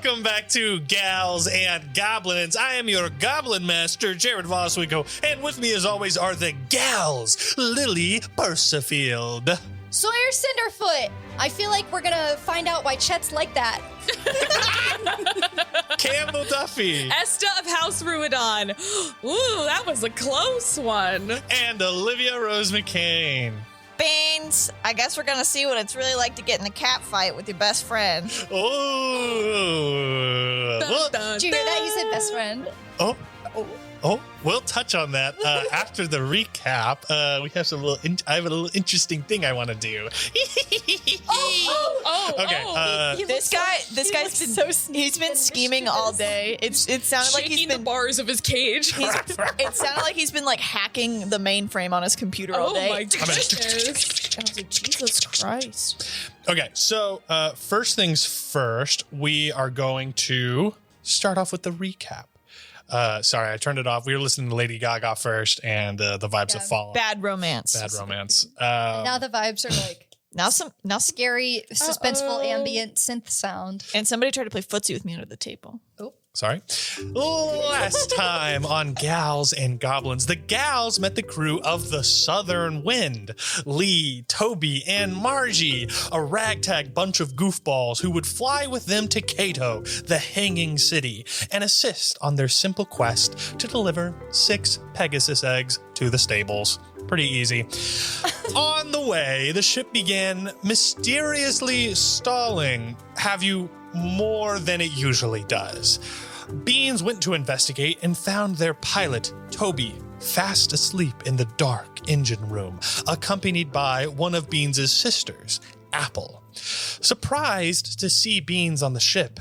Welcome back to Gals and Goblins. I am your Goblin Master, Jared Voswico, and with me as always are the gals, Lily Persefield. Sawyer Cinderfoot. I feel like we're gonna find out why Chet's like that. Campbell Duffy. Esta of House Ruidon. Ooh, that was a close one. And Olivia Rose McCain. Beans, I guess we're gonna see what it's really like to get in a cat fight with your best friend. Oh. Dun, Did you hear that? He said best friend. Oh, we'll touch on that after the recap. We have I have a little interesting thing I want to do. Okay. This guy's been scheming all day. It sounded like he's been the bars of his cage. It sounded like he's been like hacking the mainframe on his computer all day. Oh my goodness. I was like, Jesus Christ. Okay, so first things first, we are going to start off with the recap. Sorry, I turned it off. We were listening to Lady Gaga first, and the vibes have fallen. Bad romance. Bad romance. Now the vibes are like Now scary, suspenseful ambient synth sound. and somebody tried to play footsie with me under the table. Sorry. Last time on Gals and Goblins, the gals met the crew of the Southern Wind. Lee, Toby, and Margie, a ragtag bunch of goofballs who would fly with them to Cato, the Hanging City, and assist on their simple quest to deliver 6 Pegasus eggs to the stables. Pretty easy. On the way, the ship began mysteriously stalling. Have you more than it usually does? Beans went to investigate and found their pilot, Toby, fast asleep in the dark engine room, accompanied by one of Beans' sisters, Apple. Surprised to see Beans on the ship,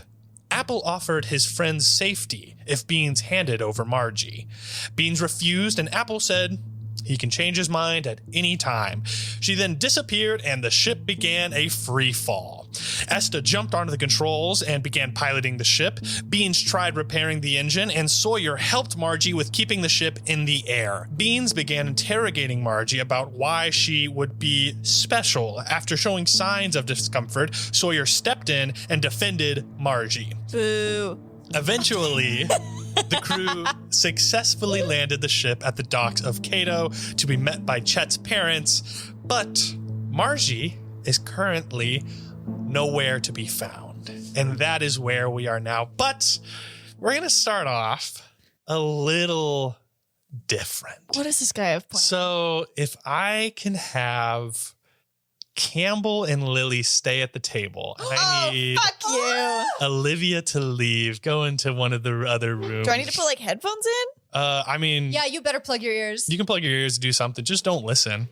Apple offered his friends safety if Beans handed over Margie. Beans refused, and Apple said he can change his mind at any time. She then disappeared, and the ship began a free fall. Esta jumped onto the controls and began piloting the ship. Beans tried repairing the engine, and Sawyer helped Margie with keeping the ship in the air. Beans began interrogating Margie about why she would be special. After showing signs of discomfort, Sawyer stepped in and defended Margie. Boo. Eventually, the crew successfully landed the ship at the docks of Cato to be met by Chet's parents, but Margie is currently nowhere to be found. And that is where we are now. But we're going to start off a little different. What does this guy have planned? So if I can have Campbell and Lily stay at the table, I need Fuck you. Olivia to leave, go into one of the other rooms. Do I need to put like headphones in? I mean, Yeah, you better plug your ears. you can plug your ears to do something. Just don't listen.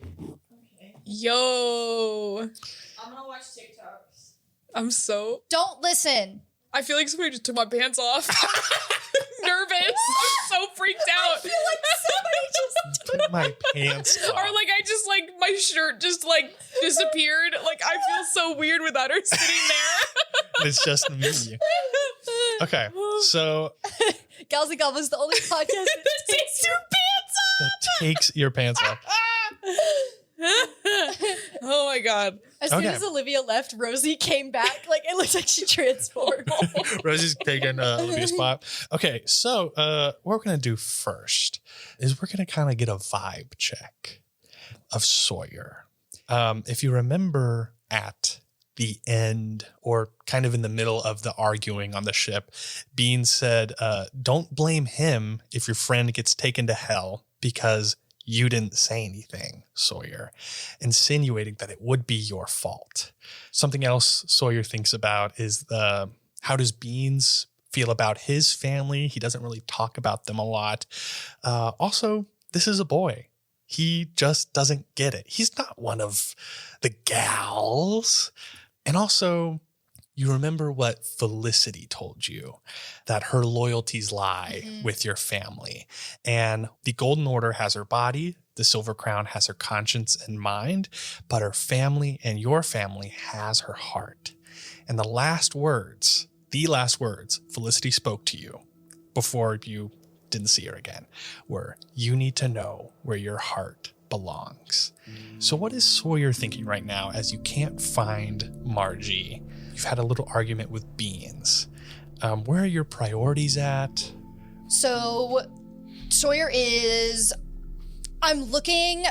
Yo. I'm gonna watch TikToks. Don't listen. I feel like somebody just took my pants off. Nervous. I'm so freaked out. I feel like somebody just Put my pants Or on. like I just like my shirt just like disappeared. Like I feel so weird without her sitting there. It's just me. Okay, so Gals and Goblins, the only podcast that takes your that takes your pants off. Oh my god. As soon Okay. as Olivia left, Rosie came back. Like it looked like she transformed. Rosie's taking Olivia's spot. Okay, so what we're going to do first is we're going to kind of get a vibe check of Sawyer. If you remember at the end or kind of in the middle of the arguing on the ship, Bean said, don't blame him if your friend gets taken to hell because you didn't say anything, Sawyer, insinuating that it would be your fault. Something else Sawyer thinks about is how does Beans feel about his family? He doesn't really talk about them a lot. Also, this is a boy. He just doesn't get it. He's not one of the gals. And also, you remember what Felicity told you, that her loyalties lie with your family. And the Golden Order has her body, the Silver Crown has her conscience and mind, but her family and your family has her heart. And the last words Felicity spoke to you before you didn't see her again were, you need to know where your heart belongs. So what is Sawyer thinking right now as you can't find Margie? You've had a little argument with Beans. Where are your priorities at? So Sawyer is... I'm looking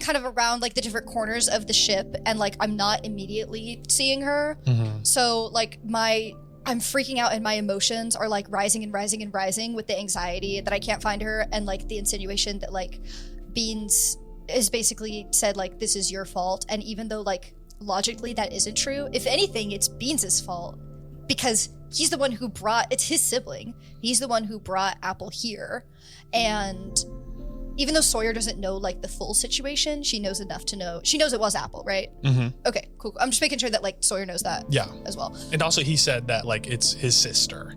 kind of around like the different corners of the ship, and like I'm not immediately seeing her. So like I'm freaking out, and my emotions are like rising and rising and rising with the anxiety that I can't find her, and like the insinuation that like Beans is basically said like, this is your fault. And even though like logically that isn't true, if anything, it's Beans' fault, because he's the one who it's his sibling. He's the one who brought Apple here. And even though Sawyer doesn't know like the full situation, she knows enough to know. She knows it was Apple, right? Okay, cool. I'm just making sure that like Sawyer knows that as well. And also he said that like it's his sister.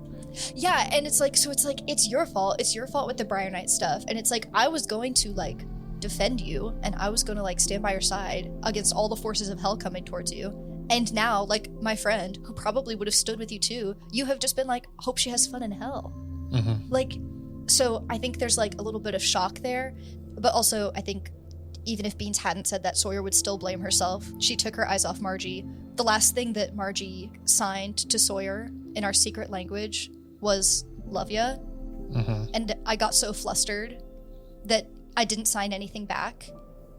Yeah, and it's like, so it's like, it's your fault. It's your fault with the Briar Knight stuff. And it's like, I was going to like defend you, and I was going to like stand by your side against all the forces of hell coming towards you. And now, like, my friend, who probably would have stood with you too, you have just been like, hope she has fun in hell. Like, so I think there's like a little bit of shock there. But also, I think even if Beans hadn't said that, Sawyer would still blame herself. She took her eyes off Margie. The last thing that Margie signed to Sawyer in our secret language was love ya. And I got so flustered that I didn't sign anything back.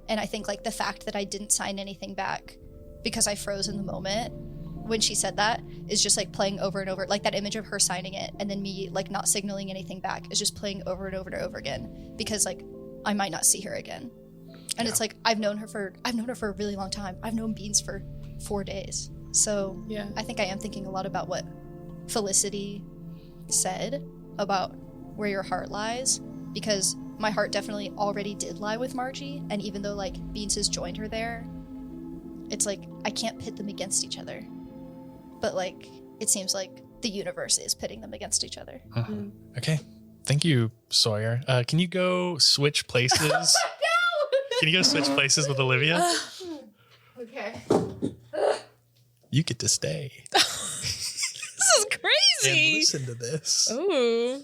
And I think like the fact that I didn't sign anything back because I froze in the moment when she said that is just like playing over and over. Like that image of her signing it and then me like not signaling anything back is just playing over and over and over again, because like I might not see her again. And it's like I've known her for a really long time. I've known Beans for 4 days. So I think I am thinking a lot about what Felicity said about where your heart lies, because my heart definitely already did lie with Margie, and even though like Beans has joined her there, it's like I can't pit them against each other, but like it seems like the universe is pitting them against each other. Okay, thank you, Sawyer. Can you go switch places? No! Can you go switch places with Olivia? Okay. You get to stay. This is crazy. And listen to this. Ooh.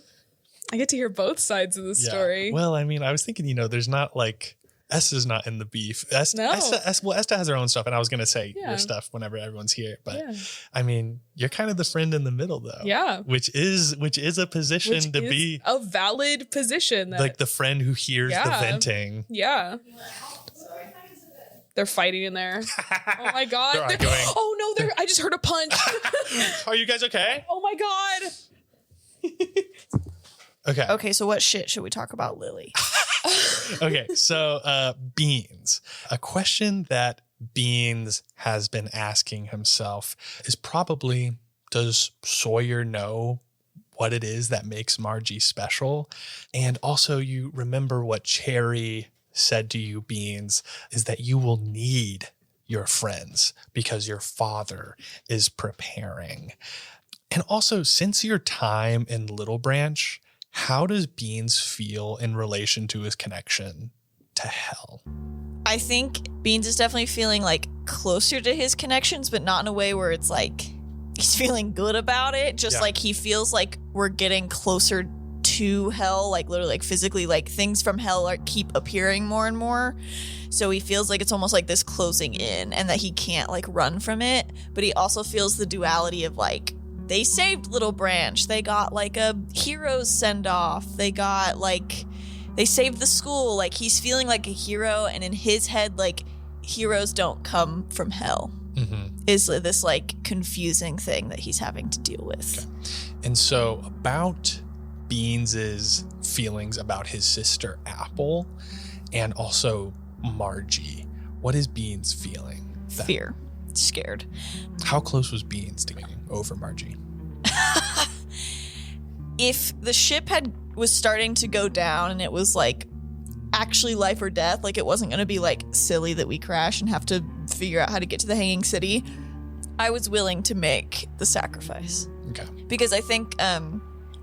I get to hear both sides of the story. Well, I mean, I was thinking, there's not like, Esta's not in the beef. Esta has her own stuff, and I was going to say your stuff whenever everyone's here. But I mean, you're kind of the friend in the middle, though. Yeah. Which is a position to be. A valid position. Like the friend who hears the venting. Yeah. They're fighting in there. Oh my God. They're arguing. Oh no, I just heard a punch. Are you guys okay? Oh my God. Okay, so what shit should we talk about, Lily? Okay, so Beans. A question that Beans has been asking himself is probably, does Sawyer know what it is that makes Margie special? And also, you remember what Cherry said to you, Beans, is that you will need your friends because your father is preparing. And also, since your time in Little Branch, how does Beans feel in relation to his connection to hell? I think Beans is definitely feeling like closer to his connections, but not in a way where it's like he's feeling good about it. Just like he feels like we're getting closer to hell, like literally, like physically, like things from hell keep appearing more and more. So he feels like it's almost like this closing in, and that he can't like run from it. But he also feels the duality of like, they saved Little Branch. They got like a hero's send off. They saved the school. Like he's feeling like a hero, and in his head, like heroes don't come from hell. Is this like confusing thing that he's having to deal with. Okay. And so about Beans's feelings about his sister Apple and also Margie, what is Beans feeling? Fear. Scared. How close was Beans to getting over Margie? If the ship was starting to go down and it was like actually life or death, like it wasn't going to be like silly that we crash and have to figure out how to get to the Hanging City, I was willing to make the sacrifice. Okay. Because I think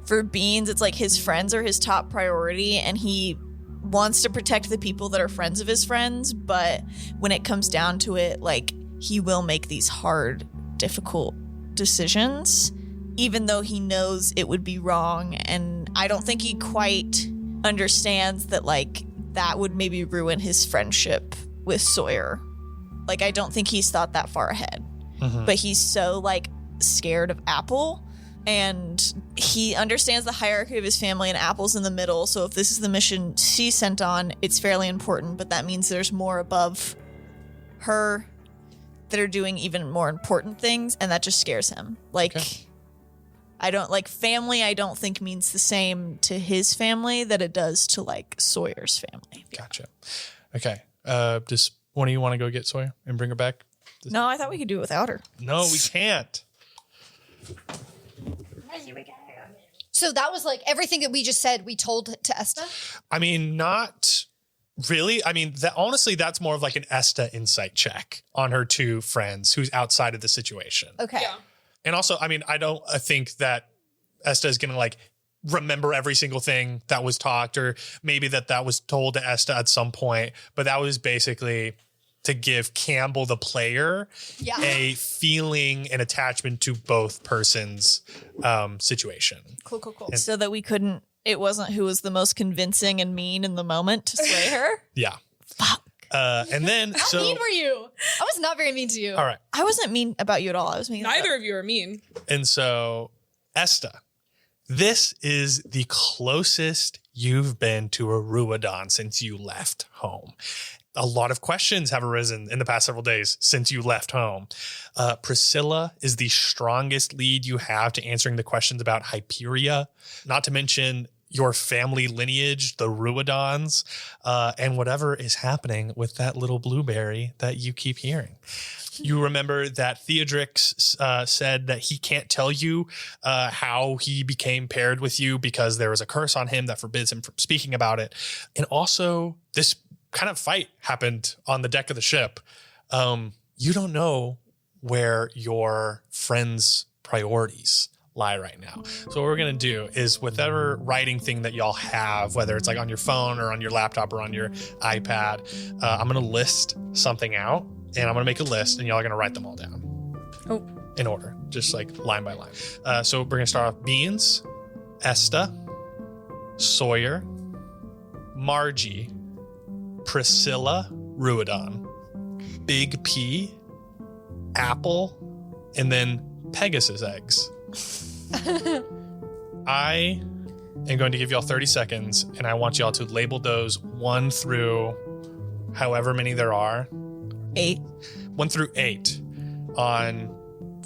for Beans, it's like his friends are his top priority, and he wants to protect the people that are friends of his friends, but when it comes down to it, like he will make these hard, difficult decisions, even though he knows it would be wrong. And I don't think he quite understands that like that would maybe ruin his friendship with Sawyer. Like I don't think he's thought that far ahead. But he's so like scared of Apple and he understands the hierarchy of his family, and Apple's in the middle. So if this is the mission she's sent on, it's fairly important, but that means there's more above her that are doing even more important things, and that just scares him. I don't like family. I don't think means the same to his family that it does to like Sawyer's family. Gotcha. Okay. Does one of you want to go get Sawyer and bring her back? No, I thought we could do it without her. No, we can't. So that was like everything that we just said we told to Esta? I mean, not really. I mean, honestly, that's more of like an Esta insight check on her two friends who's outside of the situation. Okay. Yeah. And also, I mean, I think that Esta is going to like remember every single thing that was talked, or maybe that was told to Esta at some point. But that was basically to give Campbell, the player, a feeling and attachment to both persons' situation. Cool. So that it wasn't who was the most convincing and mean in the moment to sway her. Yeah. Fuck. And then, How mean were you? I was not very mean to you. All right. I wasn't mean about you at all. I was mean. Neither of you are mean. And so, Esta, this is the closest you've been to a Ruidon since you left home. A lot of questions have arisen in the past several days since you left home. Priscilla is the strongest lead you have to answering the questions about Hyperia, not to mention your family lineage, the Ruidons, and whatever is happening with that little blueberry that you keep hearing. You remember that Theodrix said that he can't tell you how he became paired with you because there was a curse on him that forbids him from speaking about it. And also, this kind of fight happened on the deck of the ship. You don't know where your friends' priorities lie right now. So what we're going to do is whatever writing thing that y'all have, whether it's like on your phone or on your laptop or on your iPad, I'm going to list something out, and I'm going to make a list, and y'all are going to write them all down. Oh. In order, just like line by line. So we're going to start off Beans, Esta, Sawyer, Margie, Priscilla, Ruidon, Big P, Apple, and then Pegasus eggs. I am going to give y'all 30 seconds, and I want y'all to label those 1 through however many there are. 8. 1 through 8 on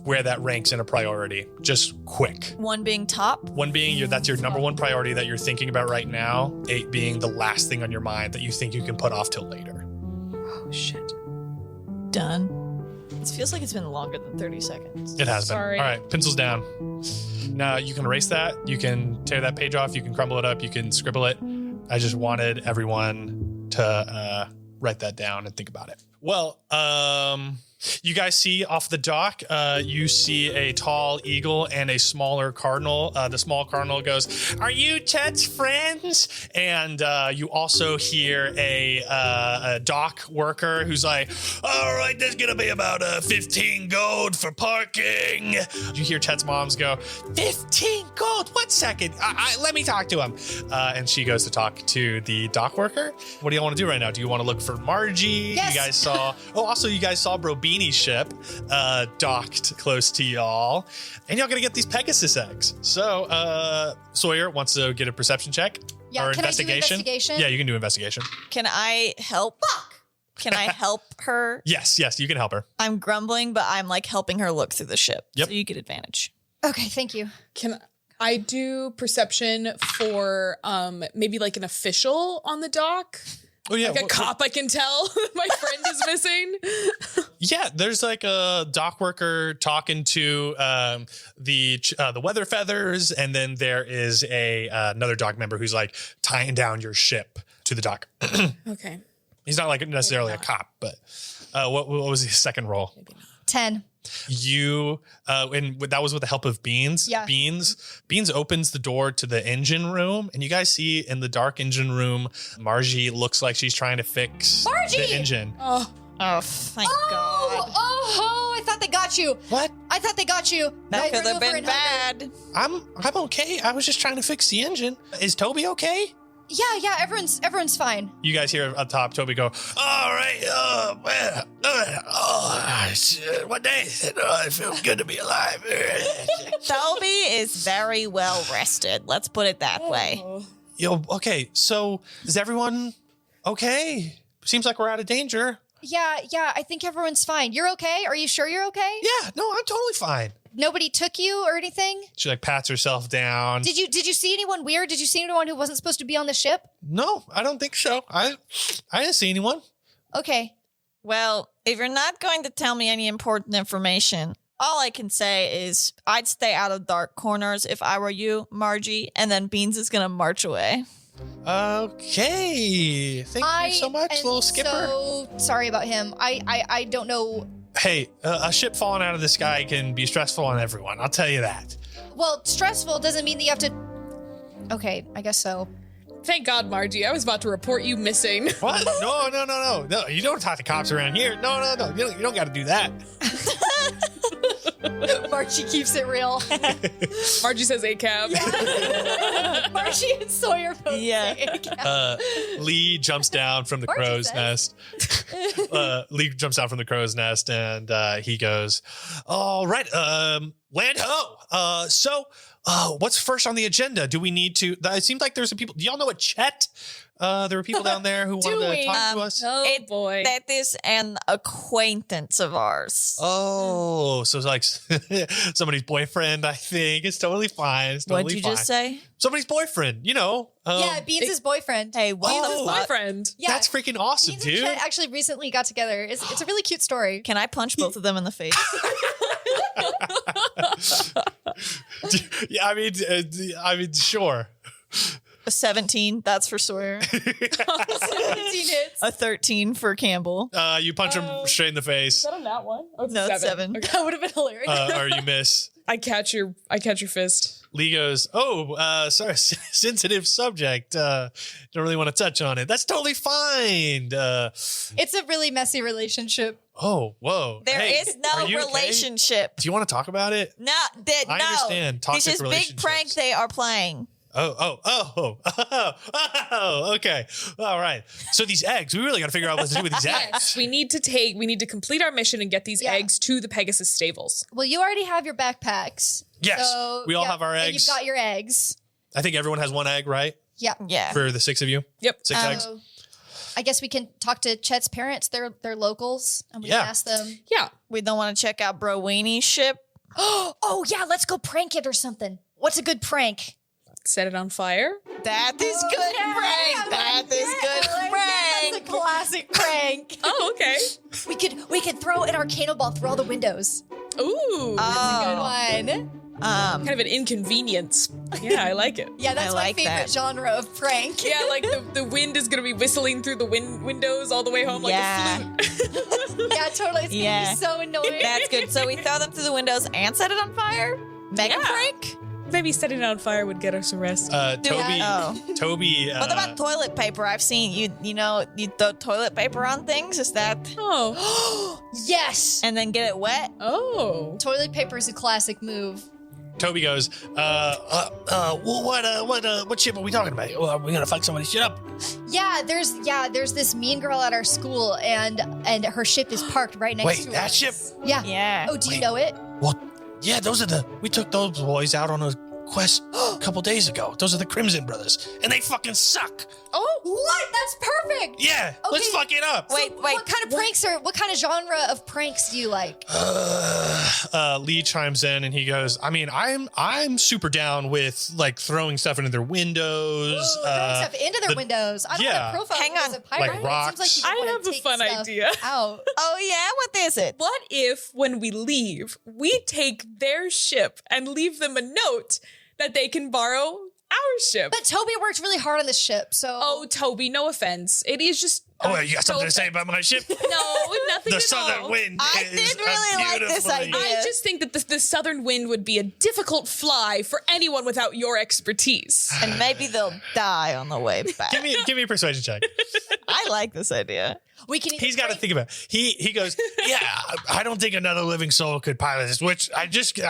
where that ranks in a priority. Just quick. 1 being top. 1 being that's your number 1 priority that you're thinking about right now. 8 being the last thing on your mind that you think you can put off till later. Oh, shit. Done. This feels like it's been longer than 30 seconds. It has Sorry. been. All right, pencils down. Now you can erase that. You can tear that page off. You can crumble it up. You can scribble it. I just wanted everyone to write that down and think about it. Well, you guys see off the dock, you see a tall eagle and a smaller cardinal. The small cardinal goes, "Are you Chet's friends?" And you also hear a dock worker who's like, "All right, there's gonna be about 15 gold for parking." You hear Chet's moms go, 15 gold? 1 second. Let me talk to him. And she goes to talk to the dock worker. What do you want to do right now? Do you want to look for Margie? Yes. You guys saw, you guys saw Brobini's ship docked close to y'all, and y'all gonna get these Pegasus eggs. So Sawyer wants to get a perception check. Yeah, or can I do investigation. investigation? Yeah, you can do investigation. Can I help? Can I help her? Yes, you can help her. I'm grumbling, but I'm like helping her look through the ship. Yep. So you get advantage. Okay, thank you. Can I do perception for maybe like an official on the dock? Oh yeah, Like a cop I can tell my friend is missing? Yeah, there's like a dock worker talking to the weather feathers, and then there is another dock member who's like tying down your ship to the dock. Okay. He's not like necessarily a not. cop, but what was his second roll? 10. You and that was with the help of Beans. Yeah. Beans opens the door to the engine room, and you guys see in the dark engine room, Margie looks like she's trying to fix the engine. Oh, Thank God. I thought they got you. What? I thought they got you. That Right, could have maneuver been and hunger. bad. I'm okay. I was just trying to fix the engine. Is Toby okay? Yeah, everyone's fine. You guys hear up top Toby go, all right, man, what day is it? It feels good to be alive. Toby is very well rested. Let's put it that way. Yo, okay, so is everyone okay? Seems like we're out of danger. Yeah, I think everyone's fine. You're okay? Are you sure you're okay? Yeah, no, I'm totally fine. Nobody took you or anything? She like pats herself down. Did you see anyone weird? Did you see anyone who wasn't supposed to be on the ship? No, I don't think so. I didn't see anyone. Okay. Well, if you're not going to tell me any important information, all I can say is I'd stay out of dark corners if I were you, Margie, and then Beans is going to march away. Okay. Thank you so much, little skipper. So sorry about him. I don't know. Hey, a ship falling out of the sky can be stressful on everyone. I'll tell you that. Well, stressful doesn't mean that you have to. Okay, I guess so. Thank God, Margie. I was about to report you missing. What? No. You don't talk to cops around here. No. You don't got to do that. Margie keeps it real. Margie says ACAB. Yeah. Margie and Sawyer both Yeah. say ACAB. Lee jumps down from the Margie crow's says. nest. Lee jumps down from the crow's nest and he goes, all right, land ho. So what's first on the agenda? Do we need to, it seems like there's some people, do y'all know what Chet? There were people down there who wanted to talk to us. Oh, boy. That is an acquaintance of ours. Oh, so it's like somebody's boyfriend, I think. It's totally fine. It's totally What'd you fine. just say? Somebody's boyfriend, you know. Yeah, Beans' boyfriend. Hey, what Beans' the fuck? boyfriend. Yeah, That's freaking awesome, Beans and dude. Chet actually recently got together. It's a really cute story. Can I punch both of them in the face? Yeah, I mean, sure. A 17, that's for Sawyer. 17 hits. A 13 for Campbell. You punch him straight in the face, on that one? Oh, No, it's 7. Okay. That would have been hilarious. or you miss. I catch your fist. Lee goes, sorry, sensitive subject. Don't really want to touch on it. That's totally fine. It's a really messy relationship. Oh, whoa. There Hey, is are no you okay? relationship. Do you want to talk about it? No, I understand This toxic is big relationships. prank they are playing. Oh, okay. All right. So these eggs, we really got to figure out what to do with these eggs. Yes, we need to complete our mission and get these Yeah. eggs to the Pegasus stables. Well, you already have your backpacks. Yes, So, we all yeah, have our and eggs. you've got your eggs. I think everyone has one egg, right? Yeah. Yeah. For the 6 of you? Yep. 6 eggs? So, I guess we can talk to Chet's parents. They're locals, and we Yeah. can ask them. Yeah. We don't want to check out Bro Weenie's ship. Oh yeah, let's go prank it or something. What's a good prank? Set it on fire. That is good prank. That is good prank. That's a classic prank. Oh, okay. we could throw an arcano ball through all the windows. Ooh. Good one. Kind of an inconvenience. Yeah, I like it. Yeah, that's I my like favorite that. genre of prank. Yeah, like the wind is gonna be whistling through the windows all the way home like Yeah. a flute. Yeah, totally. It's Yeah. gonna be so annoying. That's good. So we throw them through the windows and set it on fire? Mega Yeah. prank? Maybe setting it on fire would get us a rest. Toby. Oh. Toby. What about toilet paper? I've seen you throw toilet paper on things. Is that Oh. Yes. and then get it wet? Oh. Toilet paper is a classic move. Toby goes, what ship are we talking about? Well, are we gonna fuck somebody's shit up? Yeah, there's this mean girl at our school, and her ship is parked right next Wait, to that us. ship? Yeah. Yeah. Oh, do you know it? Well, yeah, we took those boys out on a quest a couple days ago. Those are the Crimson Brothers, and they fucking suck. Oh, what? That's perfect. Yeah, let's Okay. fuck it up. Wait. What kind of pranks what kind of genre of pranks do you like? Lee chimes in and he goes, I mean, I'm super down with like throwing stuff into their windows. Throwing stuff into their windows. I don't yeah. want to profile Hang you as on. a pirate. Like It rocks. seems like you I wanna have a take fun stuff idea. Out. Oh yeah, what is it? What if when we leave, we take their ship and leave them a note that they can borrow our ship? But Toby worked really hard on this ship, so Oh, Toby, no offense. It is just Oh, you got something to say about my ship? No, nothing The at southern all. wind I is did really like this beautifully- idea. I just think that the southern wind would be a difficult fly for anyone without your expertise. And maybe they'll die on the way back. Give me a persuasion check. I like this idea. We can. He's got to think about it. He goes, yeah, I don't think another living soul could pilot this, which I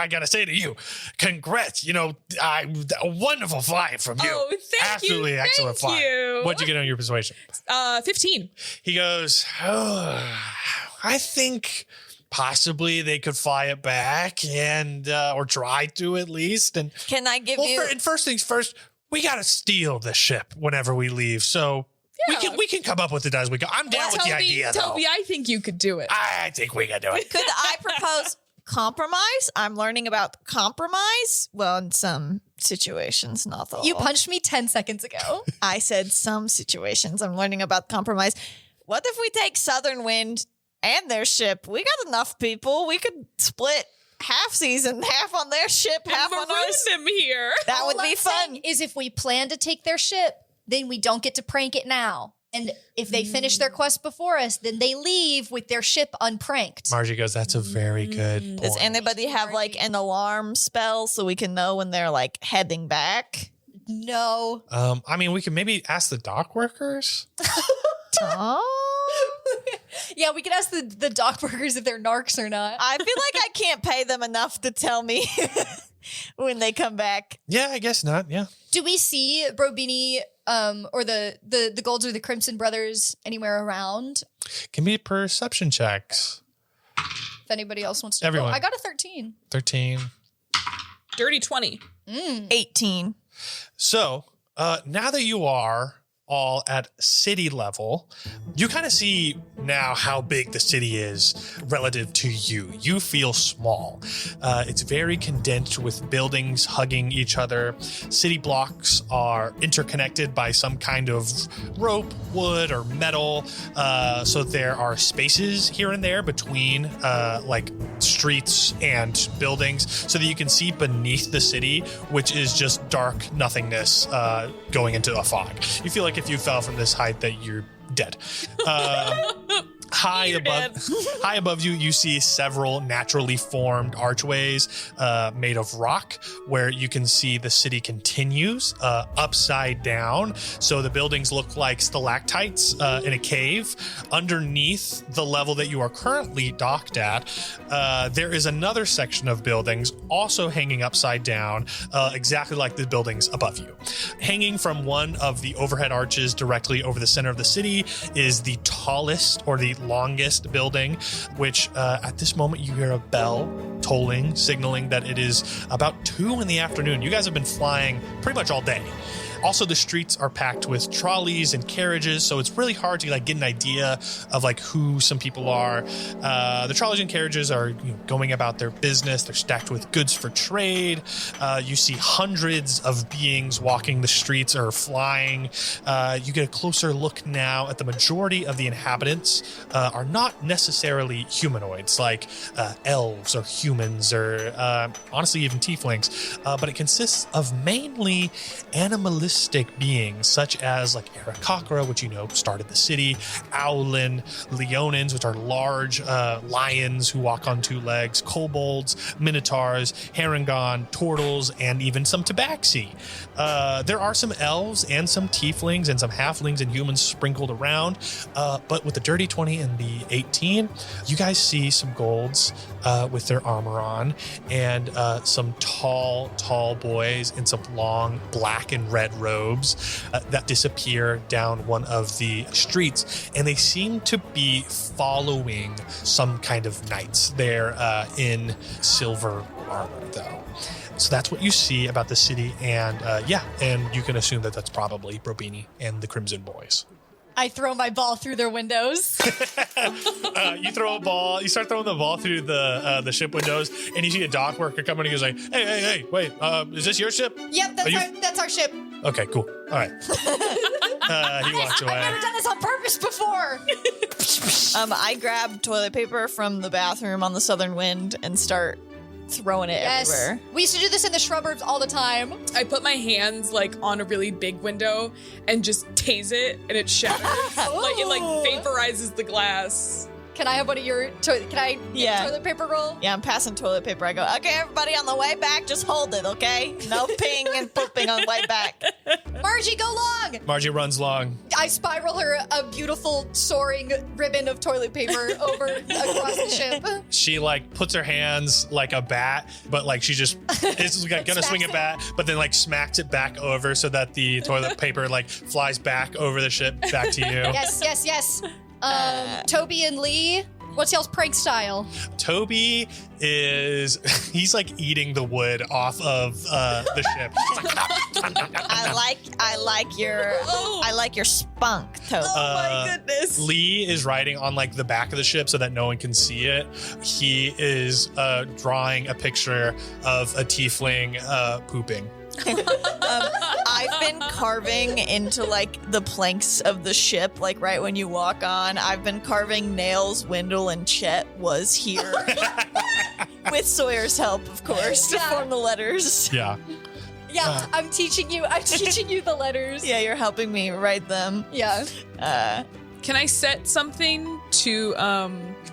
got to say to you, congrats. You know, a wonderful fly from you. Oh, thank Absolutely you. excellent Thank fly. you. What'd you get on your persuasion? 15. He goes, I think possibly they could fly it back and or try to at least. And Can I give you? and first things first, we got to steal the ship whenever we leave. So Yeah. we can come up with it as we go. I'm down with the idea, though. Toby, I think you could do it. I think we can do it. Could I propose compromise? I'm learning about compromise. Well, in some situations, not the You whole. punched me 10 seconds ago. I said some situations. I'm learning about compromise. What if we take Southern Wind and their ship? We got enough people. We could split half season, half on their ship, half on Maroon ours. them here. That All would be I'm fun. saying is if we plan to take their ship, then we don't get to prank it now. And if they finish their quest before us, then they leave with their ship unpranked. Margie goes, that's a very good point. Does anybody have like an alarm spell so we can know when they're like heading back? No. I mean, we can maybe ask the dock workers. Oh. Yeah, we could ask the dock workers if they're narcs or not. I feel like I can't pay them enough to tell me when they come back. Yeah, I guess not. Yeah. Do we see Brobini or the Golds or the Crimson Brothers anywhere around? Can be perception checks. If anybody else wants to. Everyone. Oh, I got a 13. 13. Dirty 20. 18. So now that you are all at city level, you kind of see now how big the city is relative to you. You feel small. It's very condensed with buildings hugging each other. City blocks are interconnected by some kind of rope, wood, or metal. So there are spaces here and there between like streets and buildings so that you can see beneath the city, which is just dark nothingness going into a fog. You feel like if you fell from this height that you're dead. High above you, you see several naturally formed archways made of rock where you can see the city continues upside down. So the buildings look like stalactites in a cave. Underneath the level that you are currently docked at, there is another section of buildings also hanging upside down, exactly like the buildings above you. Hanging from one of the overhead arches directly over the center of the city is the tallest or the longest building, which at this moment you hear a bell tolling, signaling that it is about 2 in the afternoon. You guys have been flying pretty much all day. Also, the streets are packed with trolleys and carriages, so it's really hard to like get an idea of like who some people are. The trolleys and carriages are going about their business. They're stacked with goods for trade. You see hundreds of beings walking the streets or flying. You get a closer look now at the majority of the inhabitants are not necessarily humanoids like elves or humans or honestly even tieflings, but it consists of mainly animalistic beings such as like Arakakra, which you know started the city, Owlin, Leonins, which are large lions who walk on 2 legs, kobolds, minotaurs, Harangon, turtles, and even some tabaxi. There are some elves and some tieflings and some halflings and humans sprinkled around, but with the dirty 20 and the 18, you guys see some golds with their armor on and some tall boys in some long black and red robes that disappear down one of the streets, and they seem to be following some kind of knights. They're in silver armor though. So that's what you see about the city, and and you can assume that that's probably Brobini and the Crimson Boys. I throw my ball through their windows. You throw a ball. You start throwing the ball through the ship windows, and you see a dock worker coming. And he goes like, "Hey, wait! Is this your ship?" Yep, that's our ship. Okay, cool. All right. He walks away. I've never done this on purpose before. I grab toilet paper from the bathroom on the Southern Wind and start throwing it everywhere. We used to do this in the shrubberbs all the time. I put my hands like on a really big window and just tase it, and it shatters. Like it like vaporizes the glass. Can I have one of your can I get a toilet paper roll? Yeah, I'm passing toilet paper. I go, okay, everybody on the way back, just hold it, okay? No ping and pooping on the way back. Margie, go long! Margie runs long. I spiral her a beautiful soaring ribbon of toilet paper over across the ship. She like puts her hands like a bat, but like she just is like, gonna swing a bat, but then like smacks it back over so that the toilet paper like flies back over the ship back to you. Yes. Toby and Lee, what's y'all's prank style? Toby he's like eating the wood off of the ship. I like your spunk, Toby. Oh my goodness. Lee is riding on like the back of the ship so that no one can see it. He is drawing a picture of a tiefling pooping. I've been carving into like the planks of the ship, like right when you walk on. I've been carving Nails, Wendell, and Chet was here. With Sawyer's help, of course, to form the letters. Yeah. Yeah, I'm teaching you the letters. Yeah, you're helping me write them. Yeah. Can I set something to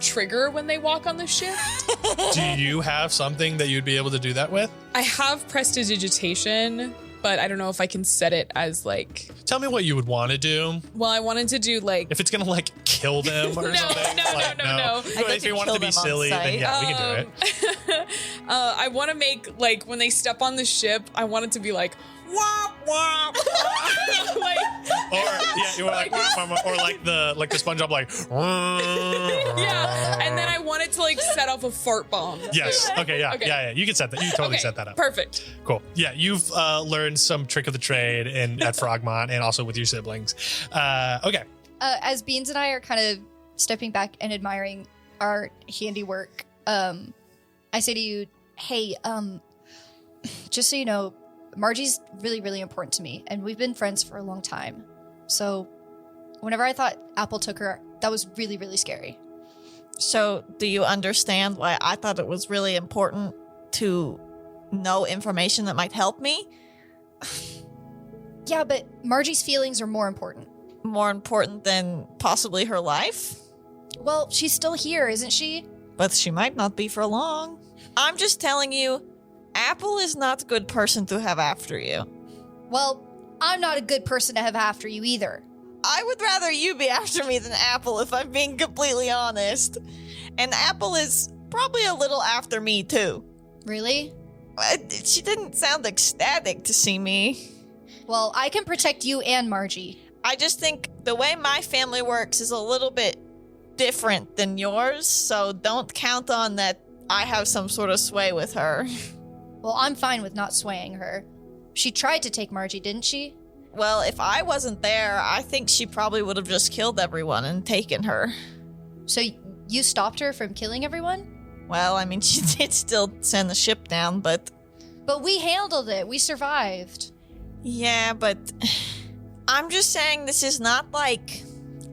trigger when they walk on the ship? Do you have something that you'd be able to do that with? I have prestidigitation, but I don't know if I can set it as like. Tell me what you would want to do. Well, I wanted to do like. If it's gonna like kill them or something. No. But if you want it to be silly, then yeah, we can do it. I want to make like when they step on the ship, I want it to be like. Wah, wah, wah. Like, you were like, or like the SpongeBob like. Yeah, and then I want it to like set off a fart bomb. Yes. Okay. Yeah. Okay. Yeah. You can set that. You totally set that up. Perfect. Cool. Yeah. You've learned some trick of the trade at Frogmont and also with your siblings. Okay. As Beans and I are kind of stepping back and admiring our handiwork, I say to you, hey, just so you know, Margie's really, really important to me, and we've been friends for a long time. So whenever I thought Apple took her, that was really, really scary. So do you understand why I thought it was really important to know information that might help me? Yeah, but Margie's feelings are more important. More important than possibly her life? Well, she's still here, isn't she? But she might not be for long. I'm just telling you, Apple is not a good person to have after you. Well, I'm not a good person to have after you either. I would rather you be after me than Apple, if I'm being completely honest. And Apple is probably a little after me, too. Really? She didn't sound ecstatic to see me. Well, I can protect you and Margie. I just think the way my family works is a little bit different than yours, so don't count on that I have some sort of sway with her. Well, I'm fine with not swaying her. She tried to take Margie, didn't she? Well, if I wasn't there, I think she probably would have just killed everyone and taken her. So you stopped her from killing everyone? Well, I mean, she did still send the ship down, but... But we handled it. We survived. Yeah, but... I'm just saying this is not like...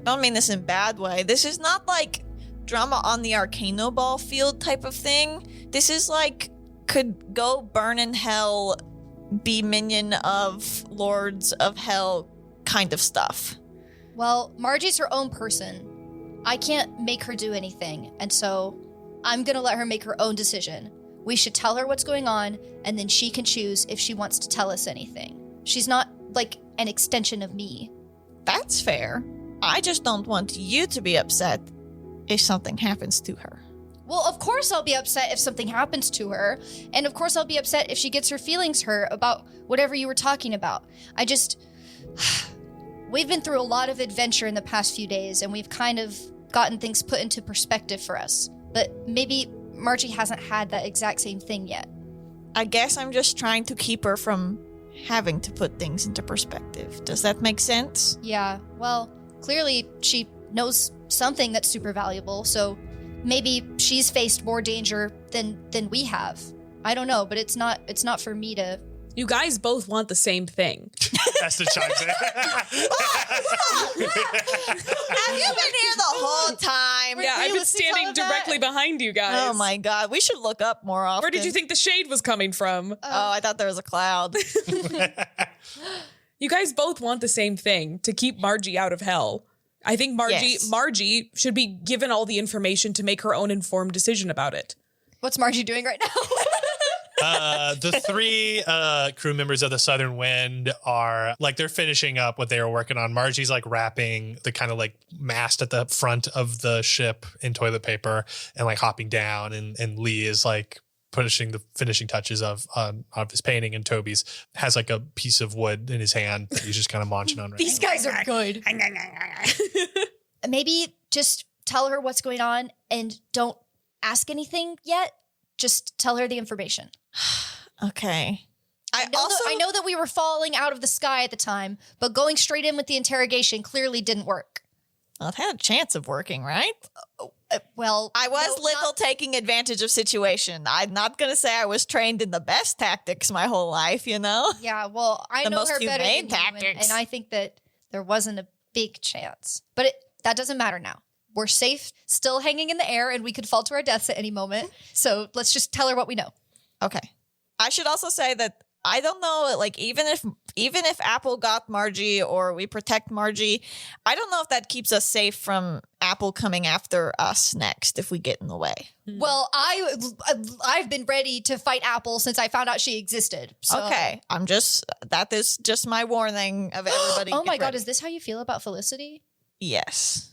I don't mean this in a bad way. This is not like drama on the Arcano Ball field type of thing. This is like... could go burn in hell, be minion of Lords of Hell kind of stuff. Well, Margie's her own person. I can't make her do anything, and so I'm gonna let her make her own decision. We should tell her what's going on, and then she can choose if she wants to tell us anything. She's not, like, an extension of me. That's fair. I just don't want you to be upset if something happens to her. Well, of course I'll be upset if something happens to her, and of course I'll be upset if she gets her feelings hurt about whatever you were talking about. We've been through a lot of adventure in the past few days, and we've kind of gotten things put into perspective for us. But maybe Margie hasn't had that exact same thing yet. I guess I'm just trying to keep her from having to put things into perspective. Does that make sense? Yeah, well, clearly she knows something that's super valuable, so maybe she's faced more danger than we have. I don't know, but it's not for me to You guys both want the same thing. Esta chimes in. Have you been here the whole time? Yeah, I've been listening to all standing of that? directly behind you guys. Oh my god, we should look up more often. Where did you think the shade was coming from? Oh, I thought there was a cloud. You guys both want the same thing, to keep Margie out of hell. I think Yes. Margie should be given all the information to make her own informed decision about it. What's Margie doing right now? The three crew members of the Southern Wind are like, they're finishing up what they were working on. Margie's like wrapping the kind of like mast at the front of the ship in toilet paper and like hopping down. And Lee is like pushing the finishing touches of his painting. And Toby's has like a piece of wood in his hand that he's just kind of munching on right These now. guys are good. Maybe just tell her what's going on and don't ask anything yet. Just tell her the information. Okay. I know that we were falling out of the sky at the time, but going straight in with the interrogation clearly didn't work. Well, it had a chance of working, right? Well, I was no, little taking advantage of situation. I'm not going to say I was trained in the best tactics my whole life, you know? Yeah, well, I The know most her better humane than you, tactics. and I think that there wasn't a big chance. But that doesn't matter now. We're safe, still hanging in the air, and we could fall to our deaths at any moment. So let's just tell her what we know. Okay. I should also say that I don't know, like, even if Apple got Margie or we protect Margie, I don't know if that keeps us safe from Apple coming after us next if we get in the way. Well, I've been ready to fight Apple since I found out she existed. So. Okay. That is just my warning of everybody. Oh my Get God, ready. is this how you feel about Felicity? Yes.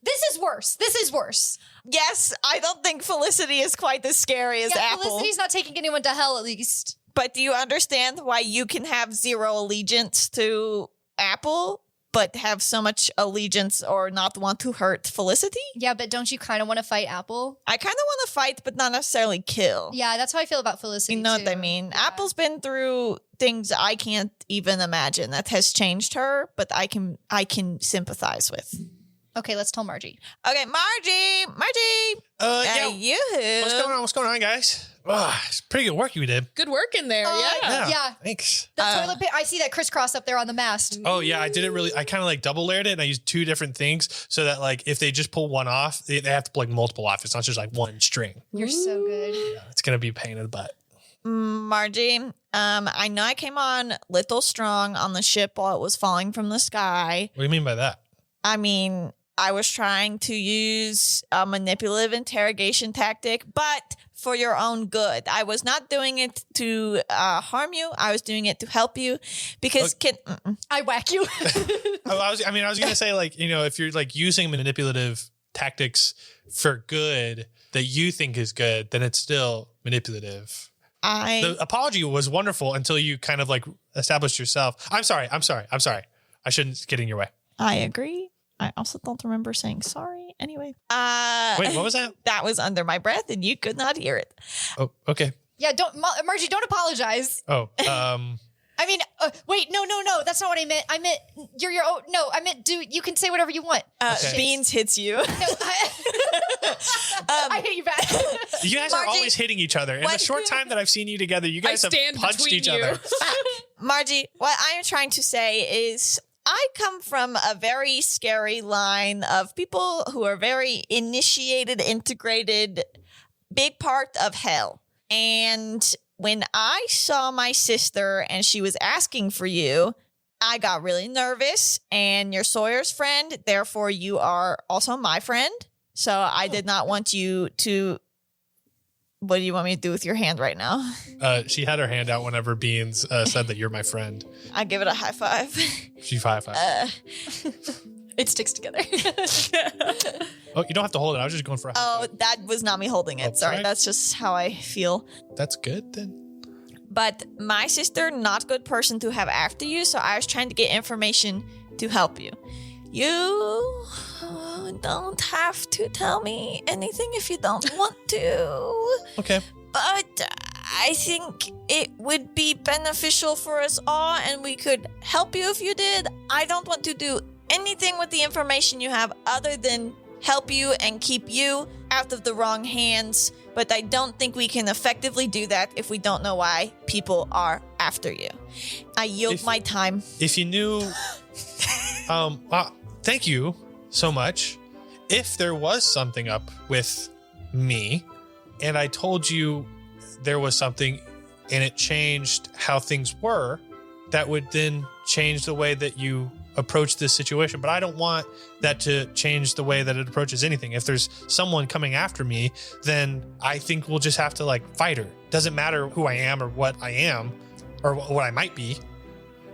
This is worse. This is worse. Yes, I don't think Felicity is quite as scary as Yeah, Apple. Felicity's not taking anyone to hell, at least. But do you understand why you can have zero allegiance to Apple, but have so much allegiance or not want to hurt Felicity? Yeah, but don't you kind of want to fight Apple? I kind of want to fight, but not necessarily kill. Yeah, that's how I feel about Felicity. You know what I too. mean? Yeah. Apple's been through things I can't even imagine that has changed her, but I can sympathize with. Okay, let's tell Margie. Okay, Margie. Yeah. You. What's going on, guys? It's pretty good work you did. Good work in there, yeah. Yeah. Thanks. The toilet paper. I see that crisscross up there on the mast. Oh yeah, I kind of like double layered it, and I used two different things so that like if they just pull one off, they have to pull like multiple off. It's not just like one string. You're so good. It's gonna be a pain in the butt. Margie, I know I came on little strong on the ship while it was falling from the sky. What do you mean by that? I mean, I was trying to use a manipulative interrogation tactic, but for your own good. I was not doing it to harm you. I was doing it to help you because I whack you. I was gonna say, like, you know, if you're like using manipulative tactics for good that you think is good, then it's still manipulative. The apology was wonderful until you kind of like established yourself. I'm sorry. I shouldn't get in your way. I agree. I also don't remember saying sorry. Anyway. Wait, what was that? That was under my breath and you could not hear it. Oh, okay. Yeah, Margie, don't apologize. Oh, I mean, wait, no, that's not what I meant. I meant you're your own. No, I meant you can say whatever you want. Okay. Beans hits you. No, I hate you back. you guys are Margie, always hitting each other. In the short time that I've seen you together, you guys have stand punched between each you. other. Margie, what I am trying to say is I come from a very scary line of people who are very initiated, integrated, big part of hell. And when I saw my sister and she was asking for you, I got really nervous, and you're Sawyer's friend. Therefore, you are also my friend. So I did not want you to. What do you want me to do with your hand right now? She had her hand out whenever Beans said that you're my friend. I give it a high five. She high-five. It sticks together. Oh, you don't have to hold it. I was just going for a high Oh, five. that was not me holding it. Oh, Sorry, sorry. that's just how I feel. That's good then. But my sister, not good person to have after you, so I was trying to get information to help you. You don't have to tell me anything if you don't want to. Okay. But I think it would be beneficial for us all, and we could help you if you did. I don't want to do anything with the information you have other than help you and keep you out of the wrong hands, but I don't think we can effectively do that if we don't know why people are after you. I yield my time. If you knew, thank you so much. If there was something up with me and I told you there was something and it changed how things were, that would then change the way that you approach this situation. But I don't want that to change the way that it approaches anything. If there's someone coming after me, then I think we'll just have to like fight her. Doesn't matter who I am or what I am or what I might be.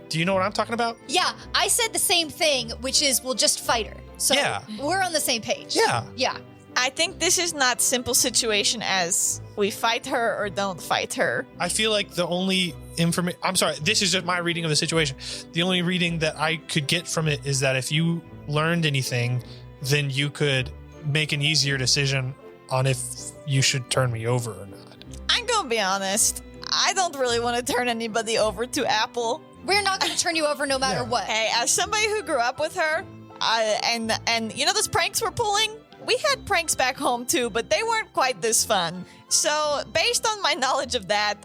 Do you know what I'm talking about? Yeah, I said the same thing, which is we'll just fight her. So Yeah. we're on the same page. Yeah. Yeah. I think this is not simple situation as we fight her or don't fight her. I feel like the only information, I'm sorry, this is just my reading of the situation. The only reading that I could get from it is that if you learned anything, then you could make an easier decision on if you should turn me over or not. I'm gonna be honest. I don't really want to turn anybody over to Apple. We're not going to turn you over no matter what. Hey, as somebody who grew up with her, and you know those pranks we're pulling? We had pranks back home too, but they weren't quite this fun. So, based on my knowledge of that,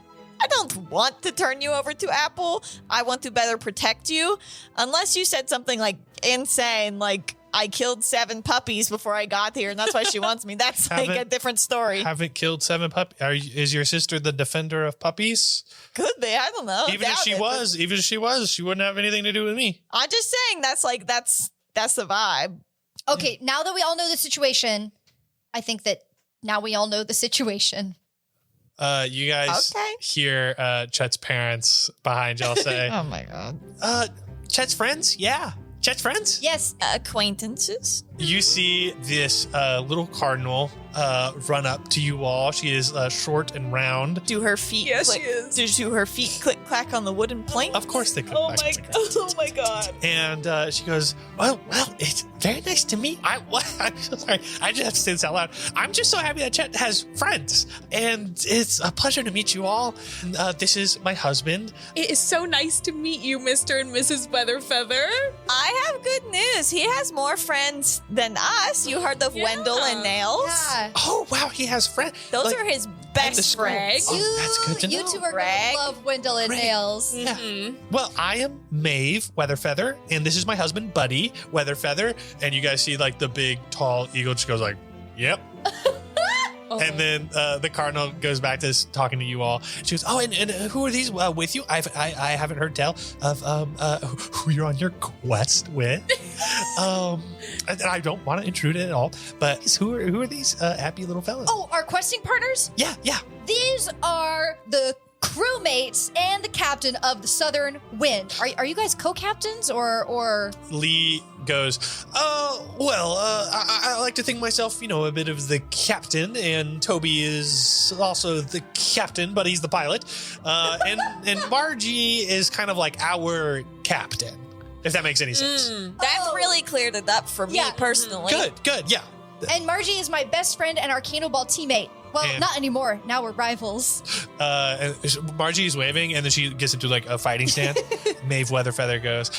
I don't want to turn you over to Apple. I want to better protect you. Unless you said something like insane, like I killed 7 puppies before I got here, and that's why she wants me. That's like a different story. Haven't killed 7 puppies. Is your sister the defender of puppies? Could be. I don't know. Even if she was, she wouldn't have anything to do with me. I'm just saying that's the vibe. Okay, now that we all know the situation, I think that now we all know the situation. You guys hear Chet's parents behind y'all say, Oh my god. Chet's friends? Yeah. Chet's friends? Yes. Acquaintances? You see this little cardinal run up to you all. She is short and round. Do her feet Yes, click? she is. Do her feet click clack on the wooden plank? Of course they come Oh back. my god. And she goes, well, it's very nice to meet. I'm so sorry. I just have to say this out loud. I'm just so happy that Chet has friends. And it's a pleasure to meet you all. This is my husband. It is so nice to meet you, Mr. and Mrs. Weatherfeather. I have good news. He has more friends than us. You heard of Yeah. Wendell and Nails? Yeah. Oh, wow. He has friends. Those are his best school. friends. Oh, that's good to know. You two are going Greg. to love Wendell and Greg. Nails. Yeah. Well, I am Maeve Weatherfeather, and this is my husband, Buddy Weatherfeather. And you guys see like the big, tall eagle just goes like, yep. Oh. And then the cardinal goes back to talking to you all. She goes, oh, and who are these with you? I haven't heard tell of who you're on your quest with. And I don't want to intrude at all, but who are these happy little fellas? Oh, our questing partners? Yeah. These are the crewmates and the captain of the Southern Wind. Are you guys co-captains or? Lee goes, I like to think myself, a bit of the captain, and Toby is also the captain, but he's the pilot. And Margie is kind of like our captain, if that makes any sense. That's really cleared it up for me Yeah. personally. Good, yeah. And Margie is my best friend and our cannonball teammate. Well, And- not anymore. Now we're rivals. And Margie is waving, and then she gets into like a fighting stance. Maeve Weatherfeather goes,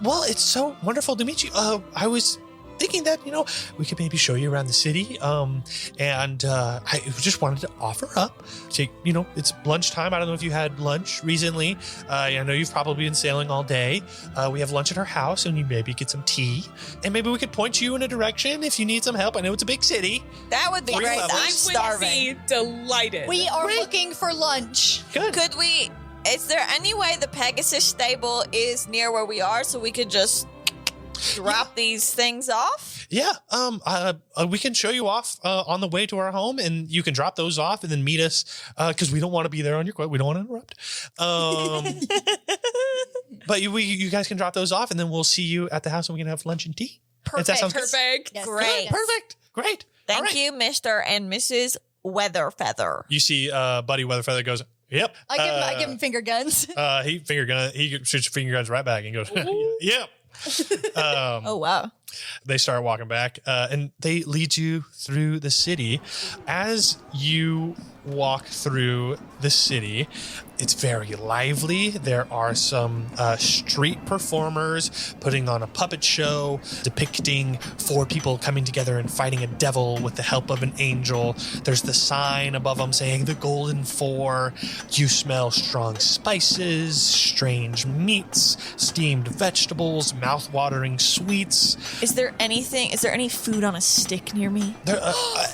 well, it's so wonderful to meet you. I was thinking that, we could maybe show you around the city. And I just wanted to offer up. So, it's lunchtime. I don't know if you had lunch recently. I know you've probably been sailing all day. We have lunch at our house, and you maybe get some tea. And maybe we could point you in a direction if you need some help. I know it's a big city. That would be Three great. levels. I'm starving. Would be delighted. We are looking for lunch. Good. Could we? Is there any way the Pegasus stable is near where we are so we could just drop these things off? Yeah, we can show you off on the way to our home, and you can drop those off and then meet us because we don't want to be there on your quote. We don't want to interrupt. But you guys can drop those off, and then we'll see you at the house, and we can have lunch and tea. Perfect. That sounds good? Perfect. Yes. Great. Perfect. Great. All Thank right. you, Mr. and Mrs. Weatherfeather. You see, Buddy Weatherfeather goes, "Yep." I give him finger guns. He shoots finger guns right back and goes, "Yep." Oh, wow. They start walking back, and they lead you through the city. As you walk through the city, it's very lively. There are some street performers putting on a puppet show depicting 4 people coming together and fighting a devil with the help of an angel. There's the sign above them saying the Golden 4. You smell strong spices, strange meats, steamed vegetables, mouth-watering sweets. Is there any food on a stick near me? There,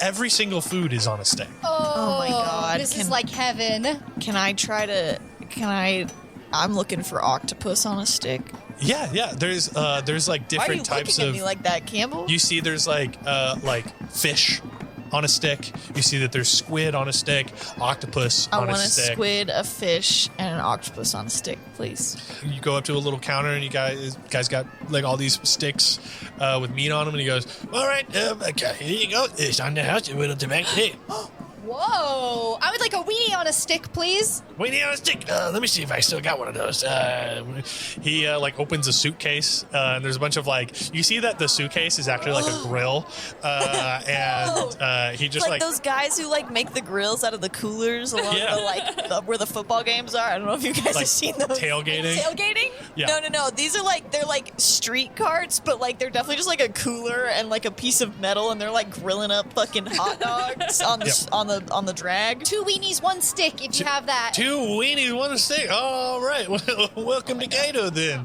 every single food is on a stick. Oh my God. This is like heaven. I'm looking for octopus on a stick. Yeah. There's like different Why are you types looking of. at me like that, Campbell? You see, there's like fish on a stick. You see that there's squid on a stick, octopus I on a want a stick. squid, a fish, and an octopus on a stick, please. You go up to a little counter and you guys got like all these sticks with meat on them, and he goes, "All right, okay, here you go. It's on the house. We'll make it. Whoa! I would like a weenie on a stick, please. Weenie on a stick. Let me see if I still got one of those." He like opens a suitcase, and there's a bunch of like. You see that the suitcase is actually like a grill, and he just like those guys who like make the grills out of the coolers along where the football games are. I don't know if you guys have seen those. Tailgating. Tailgating? Yeah. No. These are like they're like street carts, but like they're definitely just like a cooler and like a piece of metal, and they're like grilling up fucking hot dogs on the on the drag. 2 weenies, 1 stick. If you have that. 2 weenies, 1 stick. All right. Well, welcome to Cato then.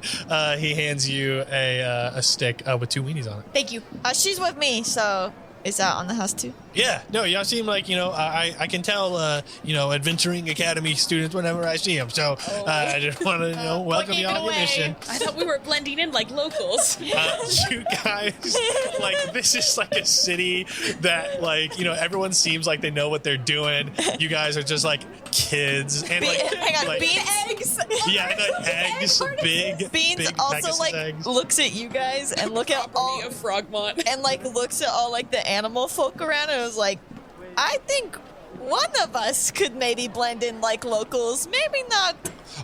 He hands you a stick with 2 weenies on it. Thank you. She's with me, so is that on the house too? Yeah, no, y'all seem like, I can tell, adventuring academy students whenever I see them. So I just want to, welcome gave you it on your away? mission. I thought we were blending in like locals. You guys, like, this is like a city that, like, everyone seems like they know what they're doing. You guys are just like kids. And like, Hang on, like, Beans. Eggs. Yeah, like eggs, big Beans big also Pegasus like eggs. looks at you guys and look at all of Frogmont. and like looks at all like the animal folk around and was like, I think one of us could maybe blend in like locals, maybe not.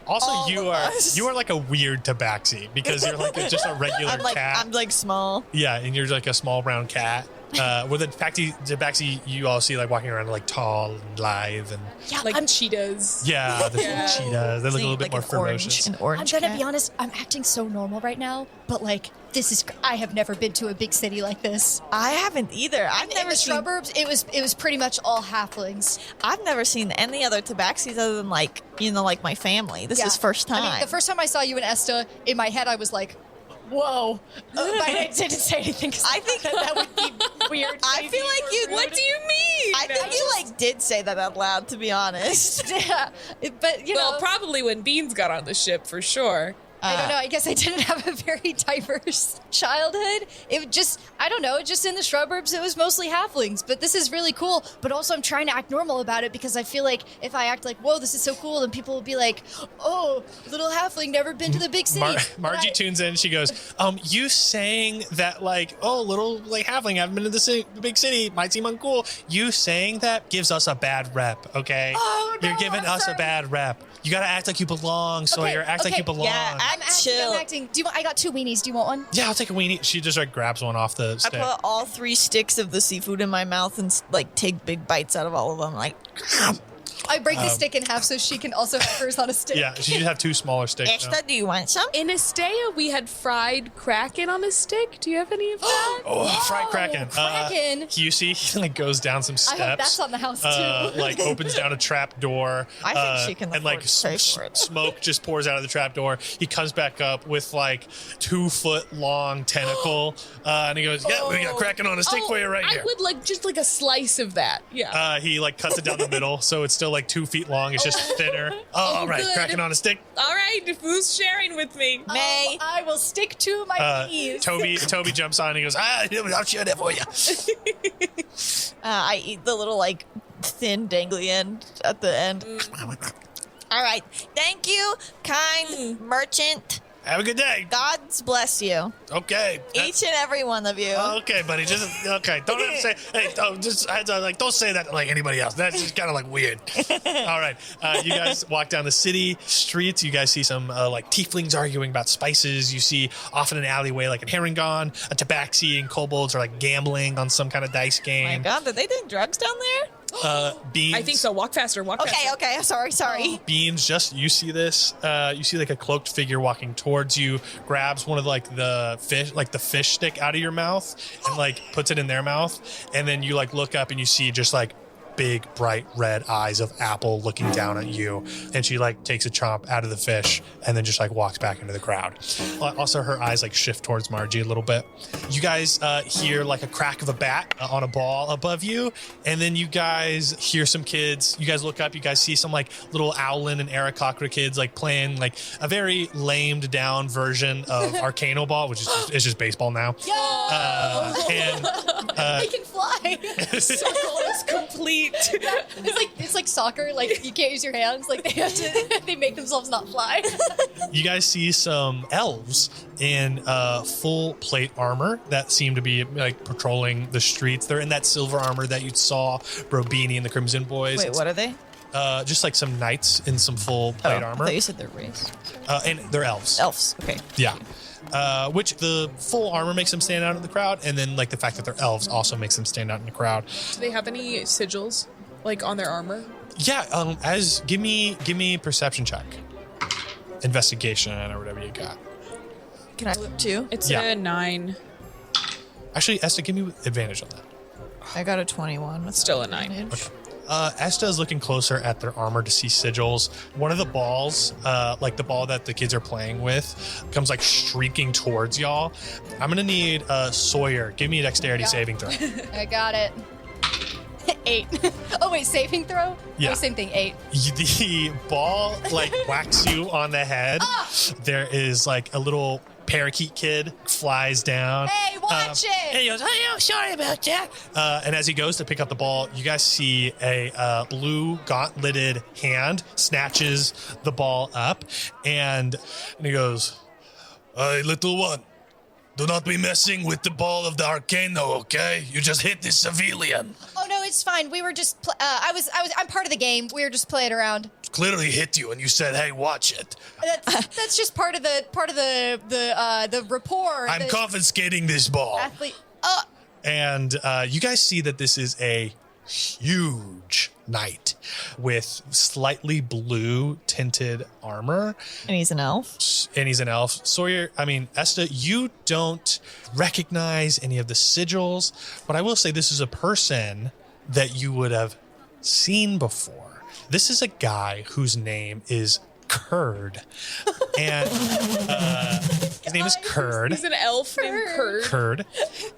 Also, all you of are us. you are like a weird tabaxi because you're like just a regular cat. I'm like small. Yeah, and you're like a small brown cat. With the tabaxi, you all see like walking around like tall and lithe and Yeah, Like cheetahs. yeah, the Yeah. cheetahs. They look a little bit like more an orange, ferocious. an orange I'm gonna cat. be honest. I'm acting so normal right now, but like I have never been to a big city like this. I haven't either. I've In never the seen. suburbs, it was pretty much all halflings. I've never seen any other tabaxis other than like like my family. This is first time. I mean, the first time I saw you in Esta, in my head I was like, "Whoa!" But I didn't say anything. 'Cause I think that would be weird. I feel like you. What do you mean? I think you like did say that out loud. To be honest. Yeah, but Well, probably when Beans got on the ship for sure. I don't know. I guess I didn't have a very diverse childhood. I don't know. Just in the suburbs, it was mostly halflings. But this is really cool. But also, I'm trying to act normal about it because I feel like if I act like, whoa, this is so cool, then people will be like, oh, little halfling, never been to the big city. Margie tunes in. She goes, you saying that like, oh, little like halfling, haven't been to the big city, might seem uncool. You saying that gives us a bad rep, okay? Oh, no, You're giving I'm us sorry. a bad rep. You gotta act like you belong, Sawyer. Act like you belong. Yeah, I'm acting. Chill. I'm acting. I got 2 weenies. Do you want one? Yeah, I'll take a weenie. She just like grabs one off the I stick. put all 3 sticks of the seafood in my mouth and like take big bites out of all of them. Like, I break the stick in half so she can also have hers on a stick. Yeah, she should have 2 smaller sticks. Esta, do you want some? In Estea, we had fried kraken on a stick. Do you have any of that? Oh, fried kraken. Kraken. You see, he like goes down some steps. I hope that's on the house too. Like opens down a trap door. I think she can and like afford to pay for it. smoke just pours out of the trap door. He comes back up with like 2-foot long tentacle, and he goes, "Yeah, we got kraken on a stick for you right I here." would like just like a slice of that. Yeah. He like cuts it down the middle, so it's still like 2 feet long. It's just thinner. Oh, all right, good. kraken on a stick. All right, who's sharing with me? May. I will stick to my knees. Toby jumps on and he goes, I'll share that for you. I eat the little like thin dangly end at the end. All right, thank you, kind merchant. Have a good day. God's bless you. Okay. Each and every one of you. Okay, buddy. Just okay. Don't have to say. Hey, don't say that like anybody else. That's just kind of like weird. All right. You guys walk down the city streets. You guys see some like tieflings arguing about spices. You see off in an alleyway like a herringon, a tabaxi, and kobolds are like gambling on some kind of dice Oh my game. God, did they do drugs down there? Beans. I think so. Walk faster. Walk faster. Okay. Sorry. Beans, you see this. You see like a cloaked figure walking towards you, grabs one of like the fish stick out of your mouth and like puts it in their mouth. And then you like look up and you see just like big, bright red eyes of Apple looking down at you. And she like takes a chomp out of the fish and then just like walks back into the crowd. Also, her eyes like shift towards Margie a little bit. You guys hear like a crack of a bat on a ball above you. And then you guys hear some kids. You guys look up, you guys see some like little Owlin and Aarakocra kids like playing like a very lamed down version of Arcano Ball, which is just baseball now. And They can fly. Circle is complete. It's like soccer. Like you can't use your hands. Like they have to. They make themselves not fly. You guys see some elves in full plate armor that seem to be like patrolling the streets. They're in that silver armor that you saw Brobini and the Crimson Boys. Wait, what are they? Just like some knights in some full plate I armor. thought you said they're race. And they're elves. Elves. Okay. Yeah. Which the full armor makes them stand out in the crowd, and then like the fact that they're elves also makes them stand out in the crowd. Do they have any sigils, like on their armor? Yeah. Give me perception check, investigation, or whatever you got. Can I look too? It's Yeah. a 9. Actually, Esta, give me advantage on that. I got a 21 with Still a 9. advantage. Esta is looking closer at their armor to see sigils. One of the balls, like the ball that the kids are playing with, comes like streaking towards y'all. I'm gonna need Sawyer. Give me a dexterity saving throw. I got it. 8. Oh wait, saving throw? Yeah. Oh, same thing. 8. The ball like whacks you on the head. There is like a little parakeet kid flies down. Hey, watch it! And he goes, "Oh, sorry about that." And as he goes to pick up the ball, you guys see a blue gauntleted hand snatches the ball up, and he goes, "Hey, little one, do not be messing with the ball of the Arcano, okay? You just hit this civilian. Oh no, it's fine. We were just. I'm part of the game. We were just playing around. Clearly hit you, and you said, 'Hey, watch it.' That's just part of the rapport. I'm confiscating this ball." Athlete. And you guys see that this is a huge knight with slightly blue tinted armor. And he's an elf. And he's an elf. Sawyer, Esta, you don't recognize any of the sigils, but I will say this is a person that you would have seen before. This is a guy whose name is Curd. And his name is Curd. He's an elf named Curd. Curd.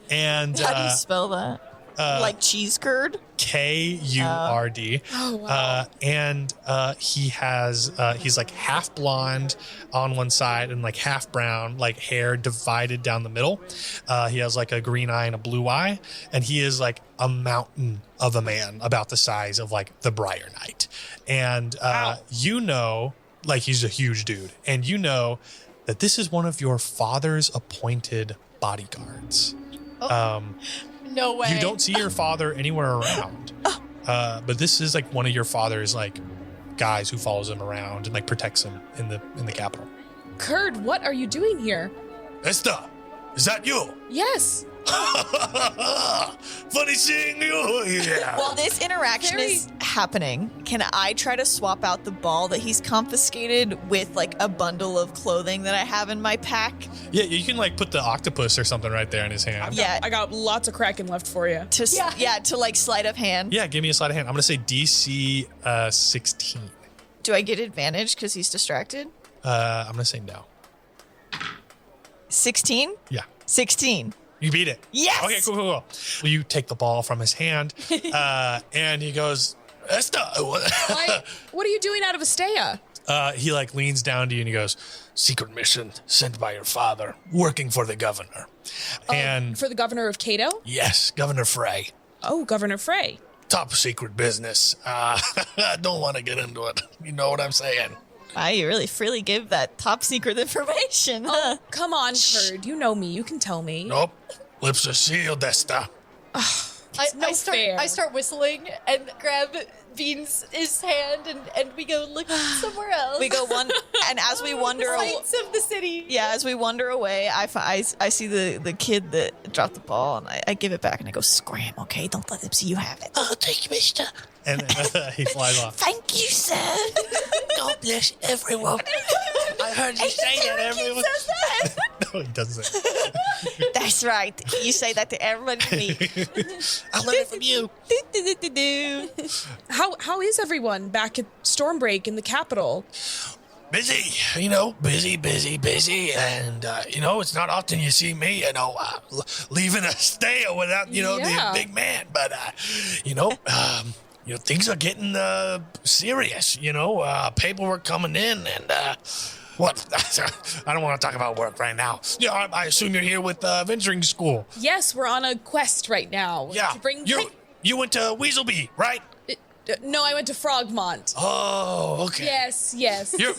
And How do you spell that? Like cheese curd? Kurd. Oh, wow. And he has he's like half blonde on one side and like half brown, like hair divided down the middle. He has like a green eye and a blue eye, and he is like a mountain of a man, about the size of like the Briar Knight. And you know, like he's a huge dude, and you know that this is one of your father's appointed bodyguards. No way. You don't see your father anywhere around. But this is like one of your father's like guys who follows him around and like protects him in the capital. Curd, what are you doing here? Esta, is that you? Yes. Funny seeing you here. While this interaction is happening, can I try to swap out the ball that he's confiscated with like a bundle of clothing that I have in my pack? Yeah, you can like put the octopus or something right there in his hand. Yeah. I got lots of Kraken left for you. To like sleight of hand. Yeah, give me a sleight of hand. I'm gonna say DC 16. Do I get advantage because he's distracted? I'm gonna say no. 16? Yeah. 16. You beat it. Yes! Okay, cool. You take the ball from his hand, and he goes, Esta. What are you doing out of Estea? He like leans down to you and he goes, secret mission sent by your father, working for the governor. And For the governor of Cato? yes, Governor Frey. Oh, Governor Frey. Top secret business. I don't want to get into it. You know what I'm saying? Wow, you really freely give that top secret information, huh? Oh, come on, Curd. You know me. You can tell me. Nope. Lips are sealed, Esta. I start whistling and grab Beans' hand and we go look somewhere else. We go one, and as we wander away, Lights of the city. yeah, as we wander away, I see the kid that dropped the ball, and I give it back, and I go, scram, okay? Don't let them see you have it. Oh, thank you, mister. And he flies off. Thank you, sir. God bless everyone. I heard you say that, everyone. No, he doesn't say that. That's right. You say that to everybody you meet. I learned it from you. How is everyone back at Stormbreak in the capital? Busy, busy. And, it's not often you see me, leaving a stale without, Yeah. the big man. But, things are getting serious, paperwork coming in and, what? I don't want to talk about work right now. Yeah, I assume you're here with venturing school. Yes, we're on a quest right now. Yeah, To bring you went to Weaselby, right? No, I went to Frogmont. Oh, okay. Yes. You're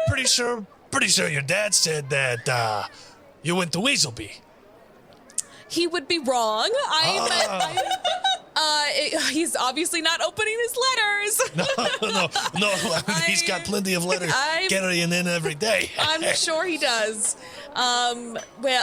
pretty sure your dad said that you went to Weaselby. He would be wrong. He's obviously not opening his letters. No. He's got plenty of letters getting in every day. I'm sure he does. Well,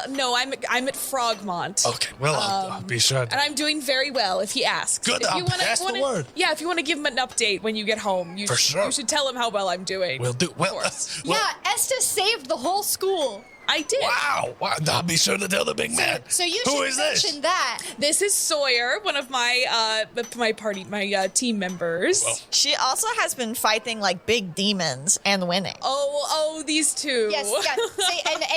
no, I'm at Frogmont. Okay, well, I'll be sure. And I'm doing very well if he asks. Good, If I'll pass the word. Yeah, if you want to give him an update when you get home, you should tell him how well I'm doing. We'll do. Of Well, course. well, Yeah, Esta saved the whole school. I did. Wow. I'll be sure to tell the big man. So you Who should is this? mention that. This is Sawyer, one of my team members. Well, She also has been fighting like big demons and winning. Oh, these two. Yes,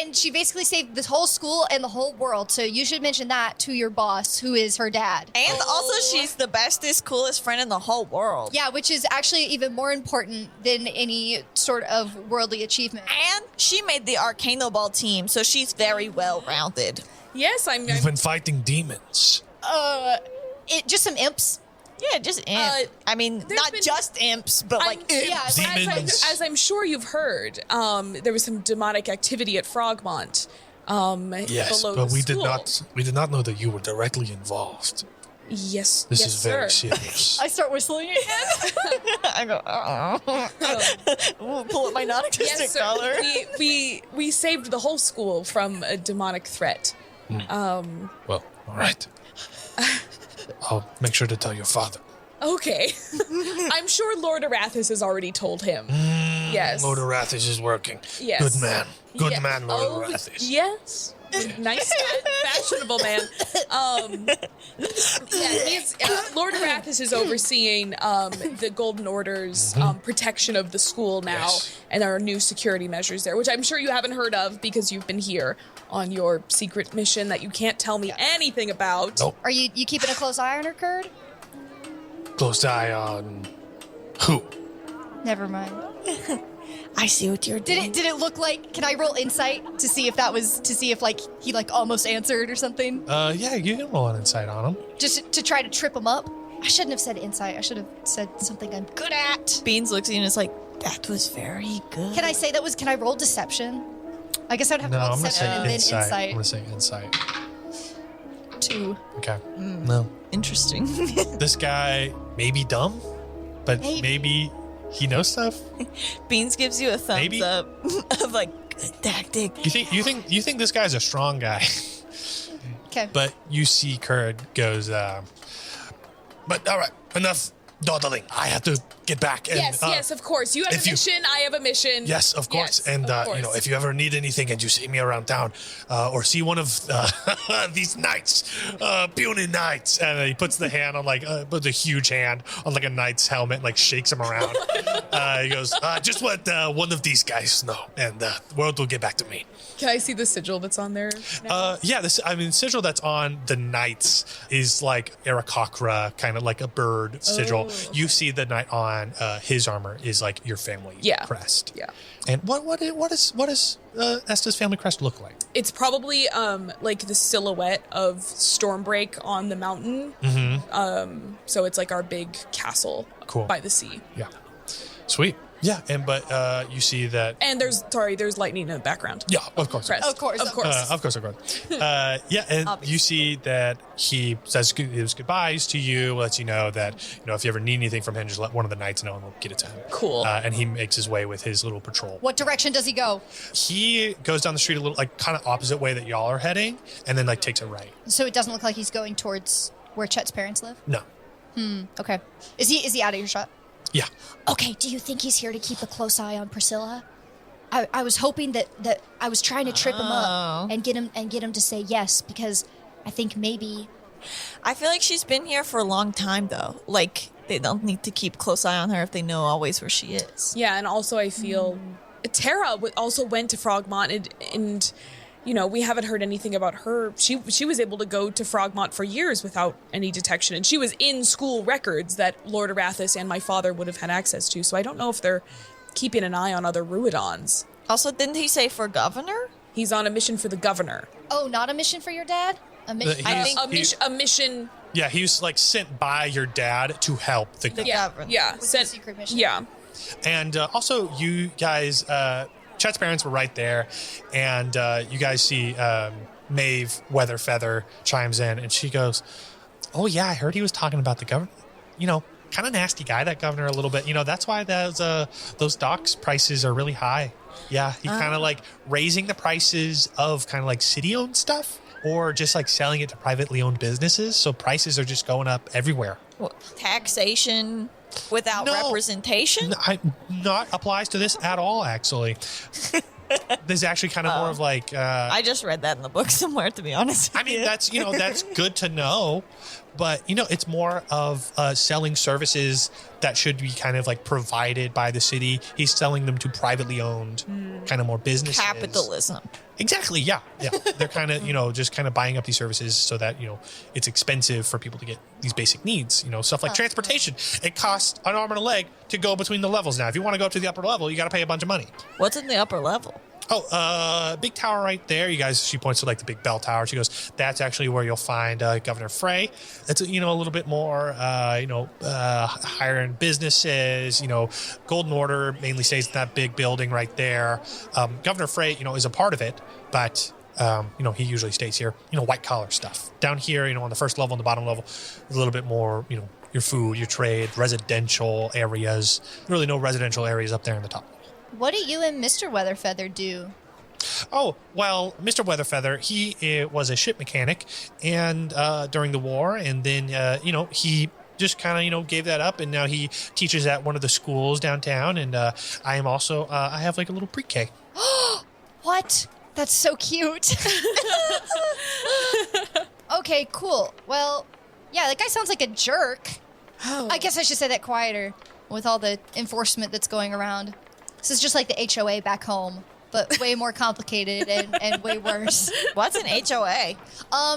and she basically saved this whole school and the whole world. So you should mention that to your boss, who is her dad. And also, she's the bestest, coolest friend in the whole world. Yeah, which is actually even more important than any sort of worldly achievement. And she made the Arcano Ball team, so she's very well-rounded. Yes, I'm you've been fighting demons. Just some imps. Yeah, just imp. I mean, there's not been- just imps, but like imps. Yeah, Demons. As I'm sure you've heard, there was some demonic activity at Frogmont. Yes, below but the we school. did not know that you were directly involved. Yes, This yes, is very sir. serious. I start whistling again. I go, pull up my non-existent Yes, sir. collar. We saved the whole school from a demonic threat. Well, all right. I'll make sure to tell your father. Okay. I'm sure Lord Arathis has already told him. Yes. Lord Arathis is working. Yes. Good man. Good Yeah. man, Lord Oh, Arathis. Yes. Nice, fashionable man. Lord Arathis is overseeing the Golden Order's protection of the school now, Yes. and there are new security measures there, which I'm sure you haven't heard of because you've been here on your secret mission that you can't tell me anything about. Nope. Are you keeping a close eye on her, Curd? Close eye on who? Never mind. I see what you're doing. Did it look like? Can I roll insight to see if like he like almost answered or something? Yeah, you can roll an insight on him. Just to try to trip him up. I shouldn't have said insight. I should have said something I'm good at. Beans looks at you and is like, that was very good. Can I say that was? Can I roll deception? I guess I'd have No, to roll I'm gonna deception say and then insight. I'm insight. gonna say insight. 2. Okay. No, Interesting. this guy may be dumb, but maybe he knows stuff. Beans gives you a thumbs Maybe. up of like, good tactic. You think this guy's a strong guy, Okay. but you see Kurd goes. But all right, enough dawdling. I have to get back. And, Yes, of course. You have if a you- mission. I have a mission. Yes, of course. Yes, And of course. if you ever need anything and you see me around town, or see one of these knights, puny knights, And he puts the hand on puts a huge hand on like a knight's helmet, like shakes him around. He goes, just let one of these guys know, and the world will get back to me. Can I see the sigil that's on there? now? sigil that's on the knights is like Aarakocra, kind of like a bird sigil. Oh. You see the knight on his armor is like your family crest. Yeah. And what does Esta's family crest look like? It's probably like the silhouette of Stormbreak on the mountain. So it's like our big castle Cool. by the sea. Yeah. Sweet. Yeah, but you see that. And there's lightning in the background. Yeah, of course. Pressed. Of course. Of course. Of course. Yeah, and you see that he says his goodbyes to you, lets you know that, if you ever need anything from him, just let one of the knights know and we'll get it to him. Cool. And he makes his way with his little patrol. What direction does he go? He goes down the street a little, kind of opposite way that y'all are heading, and then, takes a right. So it doesn't look like he's going towards where Chet's parents live? No. Okay. Is he out of your shot? Yeah. Okay, do you think he's here to keep a close eye on Priscilla? I was hoping that I was trying to trip him up and get him to say yes, because I think maybe I feel like she's been here for a long time, though. They don't need to keep close eye on her if they know always where she is. Yeah, and also I feel Tara also went to Frogmont and we haven't heard anything about her. She was able to go to Frogmont for years without any detection, and she was in school records that Lord Arathis and my father would have had access to. So I don't know if they're keeping an eye on other Ruidons. Also, didn't he say for governor? He's on a mission for the governor. Oh, not a mission for your dad? A mission. A mission. Yeah, he was sent by your dad to help the governor. Yeah, With the secret mission. Yeah. And also, you guys, Chet's parents were right there, and you guys see Maeve Weatherfeather chimes in, and she goes, "Oh yeah, I heard he was talking about the governor. Kind of nasty guy, that governor, a little bit. That's why those docks prices are really high. Yeah, he kind of raising the prices of kind of city-owned stuff, or just selling it to privately owned businesses. So prices are just going up everywhere. Taxation without representation? Not applies to this at all, actually. This is actually kind of more of I just read that in the book somewhere, to be honest. I mean, that's good to know, but it's more of selling services that should be kind of provided by the city. He's selling them to privately owned kind of more businesses. Capitalism. Exactly. Yeah. They're kind of just kind of buying up these services so that it's expensive for people to get these basic needs. Stuff like transportation. It costs an arm and a leg to go between the levels now. If you want to go up to the upper level, you got to pay a bunch of money. What's in the upper level? Oh, big tower right there. You guys, she points to the big bell tower. She goes, that's actually where you'll find Governor Frey. It's, a little bit more, higher end businesses. Golden Order mainly stays in that big building right there. Governor Frey, is a part of it, but, he usually stays here, white collar stuff. Down here, on the first level and the bottom level, a little bit more, your food, your trade, residential areas. Really no residential areas up there in the top. What do you and Mr. Weatherfeather do? Oh, well, Mr. Weatherfeather, he was a ship mechanic and during the war, and then, he just kind of, gave that up, and now he teaches at one of the schools downtown, and I am also, I have a little pre-K. What? That's so cute. Okay, cool. Well, yeah, that guy sounds like a jerk. I guess I should say that quieter with all the enforcement that's going around. This is just like the HOA back home, but way more complicated and way worse. What's an HOA?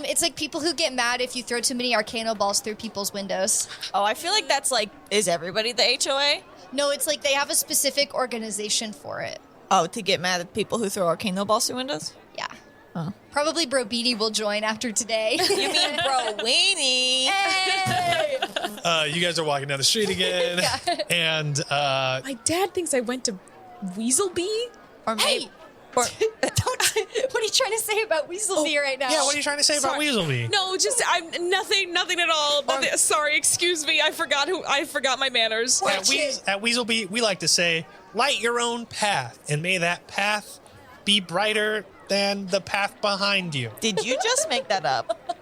It's people who get mad if you throw too many Arcano balls through people's windows. Oh, I feel like that's is everybody the HOA? No, it's they have a specific organization for it. Oh, to get mad at people who throw Arcano balls through windows? Yeah. Oh. Probably Bro Beanie will join after today. You mean Bro Weenie? Hey! You guys are walking down the street again, and My dad thinks I went to Weaselbee? Or maybe... Hey! What are you trying to say about Weaselbee right now? yeah, what are you trying to say about Weaselbee? No, just I'm nothing at all. Sorry, excuse me. I forgot my manners. At Weaselbee, we like to say, light your own path, and may that path be brighter than the path behind you. Did you just make that up?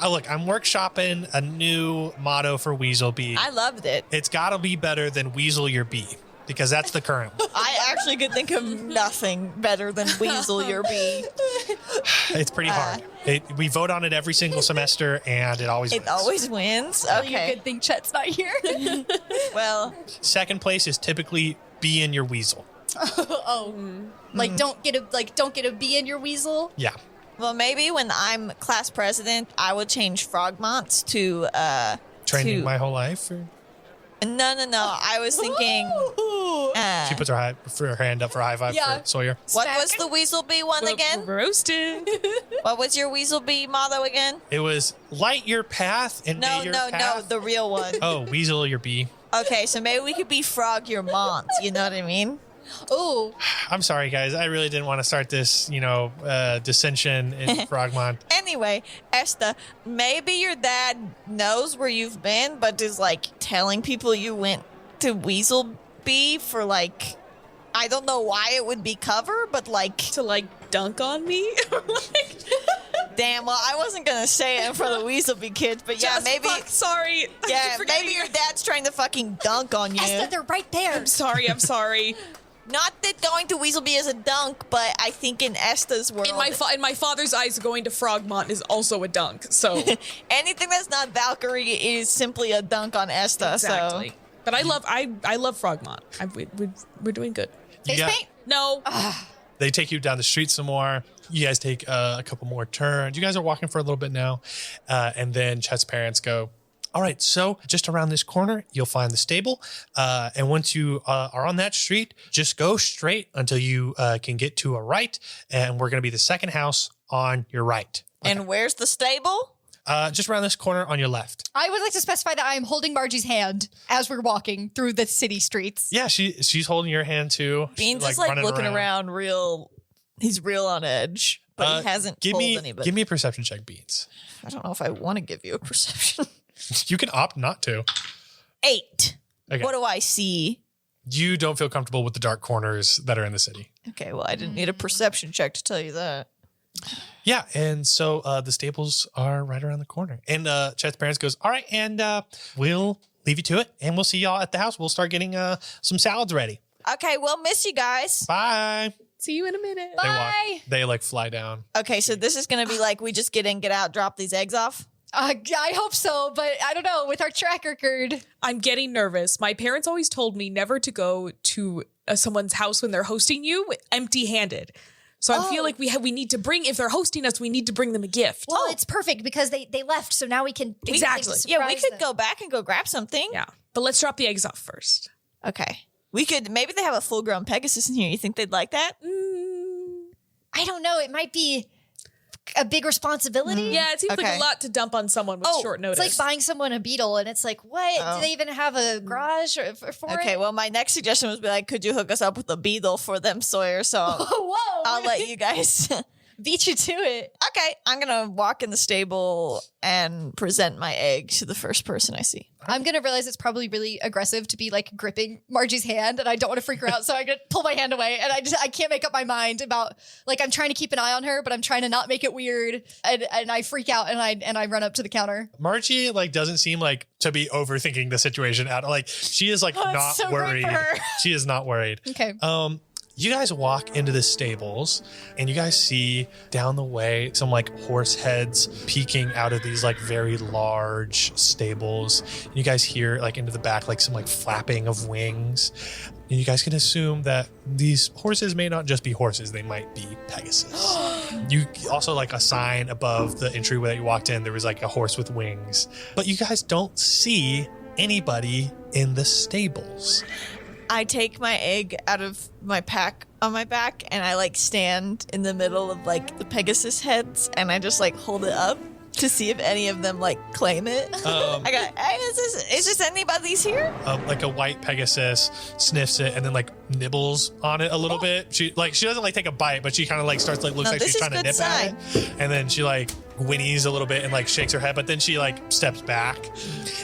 Look, I'm workshopping a new motto for Weaselbee. I loved it. It's got to be better than Weasel Your Bee, because that's the current one. I actually could think of nothing better than Weasel Your Bee. It's pretty hard. We vote on it every single semester, and it always wins. It always wins? You Okay. good thing Chet's not here. Well, Second place is typically Bee in Your Weasel. Don't get a bee in your weasel. Yeah. well, maybe when I'm class president, I would change Frogmonts to Training to- my whole life. Or... No. I was thinking. She puts her hand up for a high five Yeah. for Sawyer. What was the Weaselbee one again? Roasted. What was your Weaselbee motto again? It was light your path and may your path. No, the real one. Oh, Weasel Your Bee. Okay, so maybe we could be Frog your Mont, you know what I mean? Oh, I'm sorry, guys. I really didn't want to start this, dissension in Frogmont. Anyway, Esta, maybe your dad knows where you've been, but is like telling people you went to Weaselby for like, I don't know why it would be cover, but like, To like dunk on me? damn, well, I wasn't gonna say it in front of the Weaselby kids, but yeah, Just maybe, fuck, sorry. yeah, Forgetting maybe your dad's trying to fucking dunk on you. Esta, they're right there. I'm sorry. Not that going to Weaselby is a dunk, but I think in Esta's world, In my father's eyes, going to Frogmont is also a dunk. So anything that's not Valkyrie is simply a dunk on Esta. exactly. So But I love Frogmont. We're doing good. Face Yeah. paint? No, They take you down the street some more. You guys take a couple more turns. You guys are walking for a little bit now. And then Chet's parents go, all right, so just around this corner, you'll find the stable. And once you are on that street, just go straight until you can get to a right. And we're going to be the second house on your right. and where's the stable? Just around this corner on your left. I would like to specify that I am holding Margie's hand as we're walking through the city streets. Yeah, she's holding your hand too. Beans She's, is like running looking around real. He's real on edge, but he hasn't give told me anybody. Give me a perception check, Beans. I don't know if I want to give you a perception. You can opt not to. 8. Okay. What do I see? You don't feel comfortable with the dark corners that are in the city. Okay, well, I didn't need a perception check to tell you that. Yeah, and so the stables are right around the corner. And Chet's parents goes, all right, and we'll leave you to it, and we'll see y'all at the house. We'll start getting some salads ready. Okay, well, miss you guys. Bye. see you in a minute. Bye. They like fly down. Okay, so this is going to be like we just get in, get out, drop these eggs off. I hope so, but I don't know. With our track record, I'm getting nervous. My parents always told me never to go to someone's house when they're hosting you empty-handed. So I feel like we need to bring, if they're hosting us, we need to bring them a gift. well, it's perfect because they left, so now we can Exactly. Yeah, we could them. go back and go grab something. Yeah, but let's drop the eggs off first. Okay. We could, maybe they have a full-grown Pegasus in here. You think they'd like that? I don't know. It might be a big responsibility. Yeah, it seems like Okay. a lot to dump on someone with short notice. It's like buying someone a beetle, and it's like, what? Oh. Do they even have a garage for Okay, it? well, my next suggestion was be like, could you hook us up with a beetle for them, Sawyer? So Whoa! I'll let you guys. beat you to it. Okay, I'm going to walk in the stable and present my egg to the first person I see. I'm gonna realize it's probably really aggressive to be like gripping Margie's hand, and I don't want to freak her out, so I'm gonna pull my hand away, and I can't make up my mind about, like, I'm trying to keep an eye on her, but I'm trying to not make it weird, and I freak out, and I run up to the counter. Margie like doesn't seem like to be overthinking the situation at all. Like she is like Oh, it's not so great worried. for her. She is not worried. Okay. You guys walk into the stables and you guys see down the way some like horse heads peeking out of these like very large stables. And you guys hear like into the back like some like flapping of wings. And you guys can assume that these horses may not just be horses, they might be Pegasus. You also like a sign above the entryway that you walked in, there was like a horse with wings. But you guys don't see anybody in the stables. I take my egg out of my pack on my back and I like stand in the middle of like the Pegasus heads and I just like hold it up to see if any of them like claim it. I go, hey, is this anybody's here? Like a white Pegasus sniffs it and then like nibbles on it a little bit. She doesn't like take a bite, but she kind of like starts like looks No, like this she's is trying to good nip at it. And then she like whinnies a little bit and like shakes her head, but then she like steps back.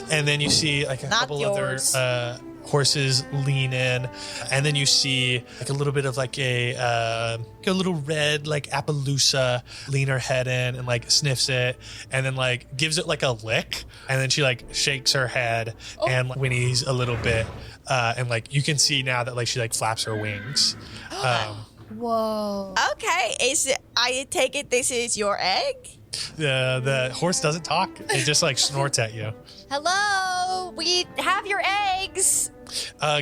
And then you see like a Not couple yours. other horses lean in, and then you see like a little bit of like a little red like Appaloosa lean her head in and like sniffs it and then like gives it like a lick, and then she like shakes her head and like, whinnies a little bit, and like you can see now that like she like flaps her wings. Whoa. Okay, I take it this is your egg? The horse doesn't talk, it just like snorts at you. Hello. We have your eggs.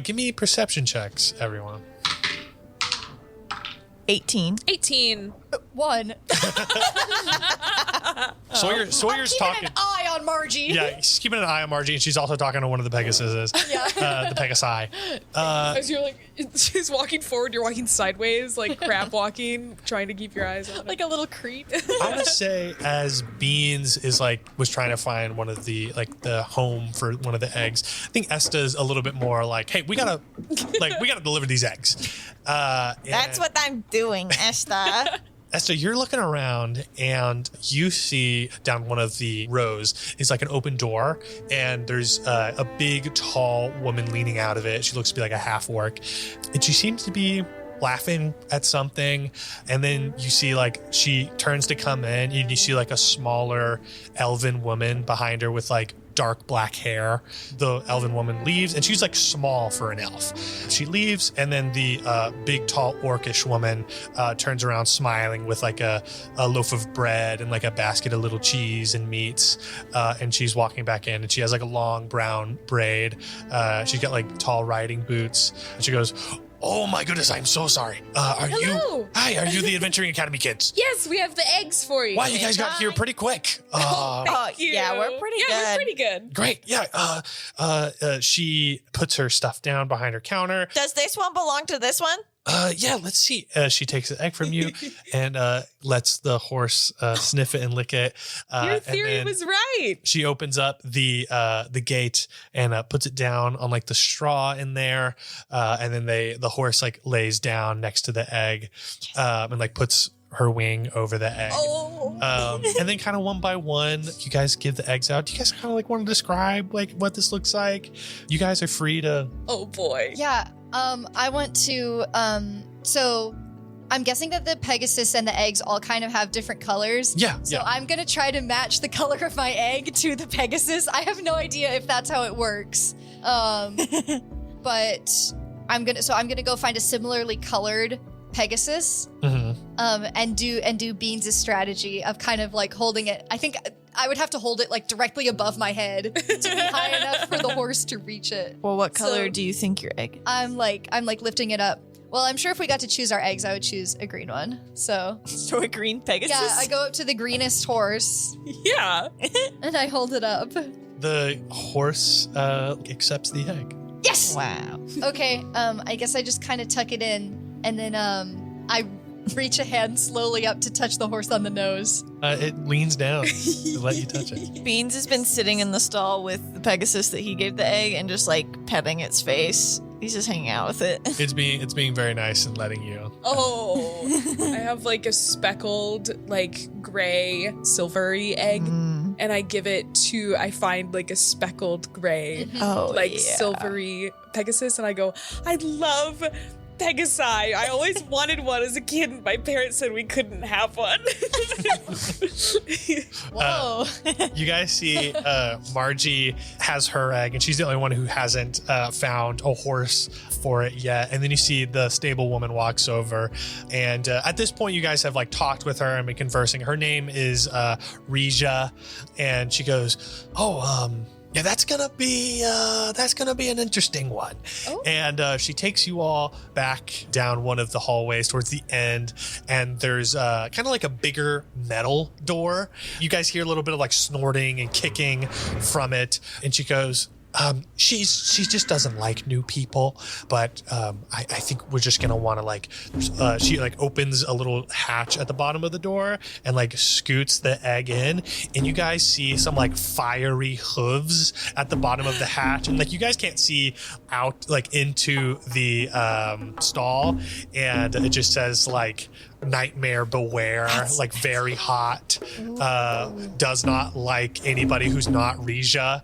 Give me perception checks, everyone. 18. 18. 1. Sawyer's Keeping talking. an eye on Margie. Yeah, she's keeping an eye on Margie, and she's also talking to one of the Pegasuses. Yeah. The Pegasi. As you're like, she's walking forward, you're walking sideways, like crab walking, trying to keep your eyes on Like a little creep. I want to say as Beans was trying to find one of the home for one of the eggs. I think Esta's a little bit more like, hey, we gotta deliver these eggs. That's what I'm doing, Esta. Esta, you're looking around and you see down one of the rows is like an open door, and there's a big, tall woman leaning out of it. She looks to be like a half orc, and she seems to be laughing at something. And then you see like she turns to come in, and you see like a smaller elven woman behind her with like dark black hair. The elven woman leaves, and she's like small for an elf. She leaves, and then the big, tall, orcish woman turns around smiling with like a loaf of bread and like a basket of little cheese and meats. And she's walking back in, and she has like a long brown braid. She's got like tall riding boots. And she goes, "Oh my goodness, I'm so sorry. Are you the Adventuring Academy kids? Yes, we have the eggs for you. Wow, you guys got here pretty quick. Thank you. Yeah, we're pretty good. Yeah, we're pretty good. Great. Yeah. She puts her stuff down behind her counter. Does this one belong to this one? Yeah, let's see. She takes the egg from you and lets the horse sniff it and lick it. Your and theory then was right. she opens up the gate and puts it down on like the straw in there. And then the horse like lays down next to the egg and like puts her wing over the egg. And then kind of one by one, you guys give the eggs out. Do you guys kind of like want to describe like what this looks like? You guys are free to. Oh boy. Yeah. I want to. So I'm guessing that the Pegasus and the eggs all kind of have different colors. Yeah. So yeah. I'm gonna try to match the color of my egg to the Pegasus. I have no idea if that's how it works. But I'm gonna go find a similarly colored Pegasus. Mm-hmm. And do Beans' strategy of kind of like holding it. I think I would have to hold it like directly above my head to be high enough for the horse to reach it. Well, what color So- do you think your egg? I'm like lifting it up. Well, I'm sure if we got to choose our eggs, I would choose a green one. So So a green Pegasus? yeah, I go up to the greenest horse Yeah. and I hold it up. The horse accepts the egg. Yes. Wow. Okay. I guess I just kind of tuck it in, and then I reach a hand slowly up to touch the horse on the nose. It leans down to let you touch it. Beans has been sitting in the stall with the Pegasus that he gave the egg and just like petting its face. He's just hanging out with it. It's being very nice and letting you. Oh. I have like a speckled, like gray, silvery egg. Mm. And I give it to, I find like a speckled gray, Oh, like yeah. silvery Pegasus. And I go, I love Pegasi. I always wanted one as a kid, and my parents said we couldn't have one. Whoa. You guys see Margie has her egg, and she's the only one who hasn't found a horse for it yet. And then you see the stable woman walks over, and at this point you guys have like talked with her and been conversing. Her name is Regia, and she goes, yeah, that's gonna be an interesting one. Oh. And she takes you all back down one of the hallways towards the end, and there's kind of like a bigger metal door. You guys hear a little bit of like snorting and kicking from it, and she goes, she just doesn't like new people, but I think we're just gonna want to like. She like opens a little hatch at the bottom of the door and like scoots the egg in, and you guys see some like fiery hooves at the bottom of the hatch, and like you guys can't see out like into the stall, and it just says like nightmare beware, like very hot, does not like anybody who's not Regia.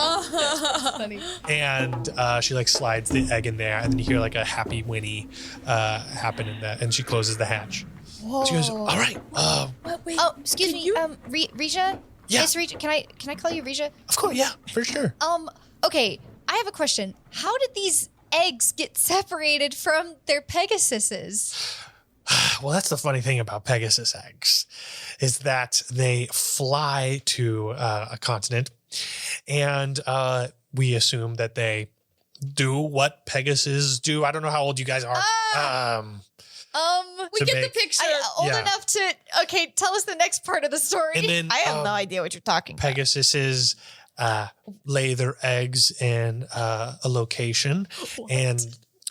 Funny. And she like slides the egg in there, and then you hear like a happy whinny happen in that, and she closes the hatch. Whoa. She goes, all right, Wait, Oh, excuse me. Regia? Yeah. Miss Regia, can I call you Regia? of course, yeah, for sure. Okay, I have a question. How did these eggs get separated from their Pegasuses? Well, that's the funny thing about Pegasus eggs, is that they fly to a continent, and we assume that they do what Pegasus do. I don't know how old you guys are. We To get make- the picture. Old Yeah. enough to. Okay, tell us the next part of the story. And then I have no idea what you're talking about. Pegasuses lay their eggs in a location, and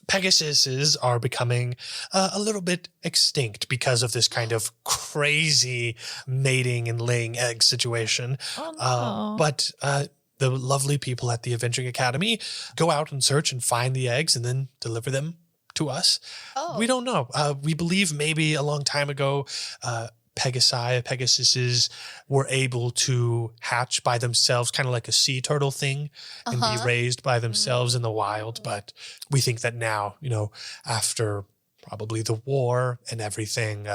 Pegasuses are becoming a little bit extinct because of this kind of crazy mating and laying egg situation. Oh, no. But the lovely people at the Avenging Academy go out and search and find the eggs and then deliver them to us. Oh. We don't know. We believe maybe a long time ago, Pegasuses were able to hatch by themselves, kind of like a sea turtle thing, and be raised by themselves in the wild. But we think that now, after probably the war and everything,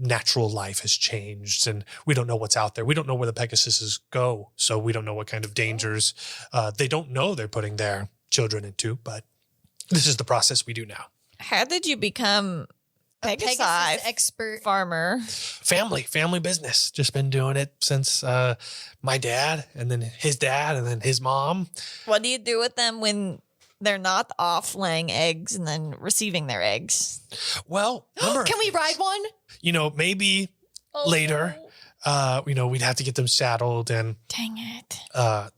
natural life has changed and we don't know what's out there. We don't know where the Pegasuses go. So we don't know what kind of dangers they don't know they're putting their children into. But this is the process we do now. How did you become Pegasus Pegasus expert. farmer? Family business. Just been doing it since my dad and then his dad and then his mom. What do you do with them when they're not off laying eggs and then receiving their eggs? Well, remember, Can we ride one? maybe Oh. later, we'd have to get them saddled and Dang it.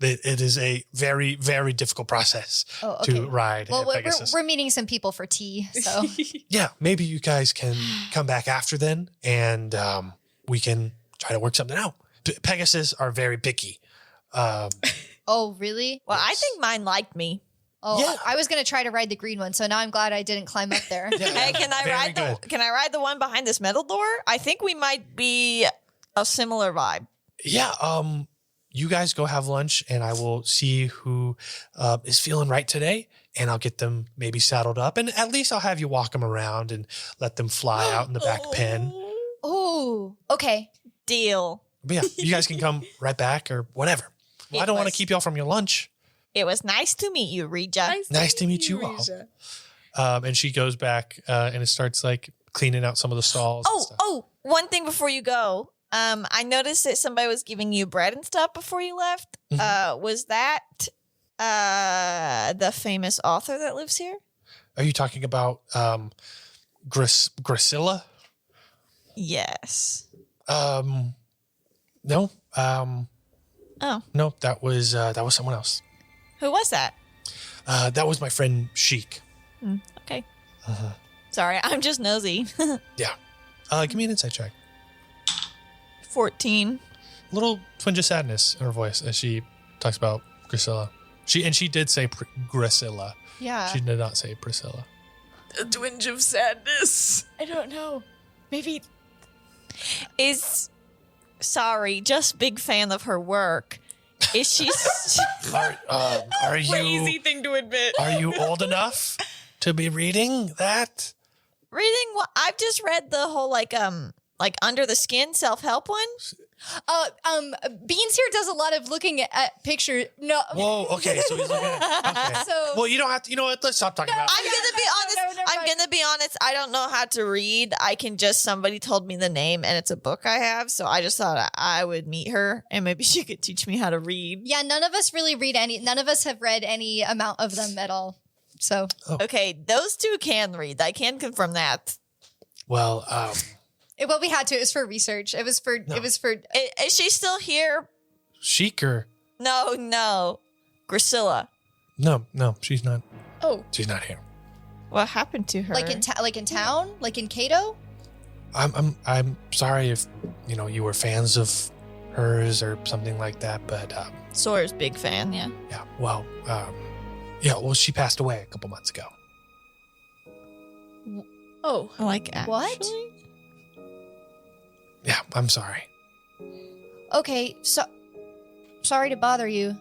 it is a very, very difficult process Oh, okay. to ride Well, a we're, Pegasus. we're meeting some people for tea, so Yeah, maybe you guys can come back after then and we can try to work something out. Pegasus are very picky. Oh, really? Well, I think mine liked me. Oh, Yeah. I was gonna try to ride the green one, so now I'm glad I didn't climb up there. Hey, can I Very ride good. can I ride the one behind this metal door? I think we might be a similar vibe. Yeah, you guys go have lunch and I will see who is feeling right today and I'll get them maybe saddled up and at least I'll have you walk them around and let them fly out in the back pen. Oh, okay. Deal. But yeah, you guys can come right back or whatever. Well, I don't want to keep y'all from your lunch. It was nice to meet you, Rija. Nice to meet you all. Risha. And she goes back and it starts like cleaning out some of the stalls. and stuff. One thing before you go. I noticed that somebody was giving you bread and stuff before you left. Was that the famous author that lives here? Are you talking about Gracilla? Yes. No. Oh, No, that was someone else. who was that? That was my friend Sheik. Okay. Sorry, I'm just nosy. Yeah. Give me an insight check. 14. Little twinge of sadness in her voice as she talks about Gracilla. She did say Gracilla. Yeah. She did not say Priscilla. A twinge of sadness. I don't know. Maybe. Sorry, just big fan of her work. Is she? Are Crazy you thing to admit. are you old enough to be reading that? Reading what? I've just read the whole like Under the Skin self-help one. Beans here does a lot of looking at pictures. No. Whoa. Okay. So he's looking at. Okay. So- well, you don't have to. You know what? Let's stop talking about it. I'm gonna be honest. no, never I'm mind. gonna be honest. I don't know how to read. I can just somebody told me the name and it's a book I have. So I just thought I would meet her and maybe she could teach me how to read. Yeah, none of us really read any. None of us have read any amount of them at all. So Okay, those two can read. I can confirm that. Well, well, we had to. It was for research. It was for. No. It was for. Is she still here? Sheik No. Gracilla. no, she's not. Oh, She's not here. What happened to her? Like in town, like in Cato. I'm sorry if you were fans of hers or something like that, but Sawyer's big fan. Yeah. yeah. Well, well, she passed away a couple months ago. oh. Like What? actually? Yeah, I'm sorry. Okay, so sorry to bother you.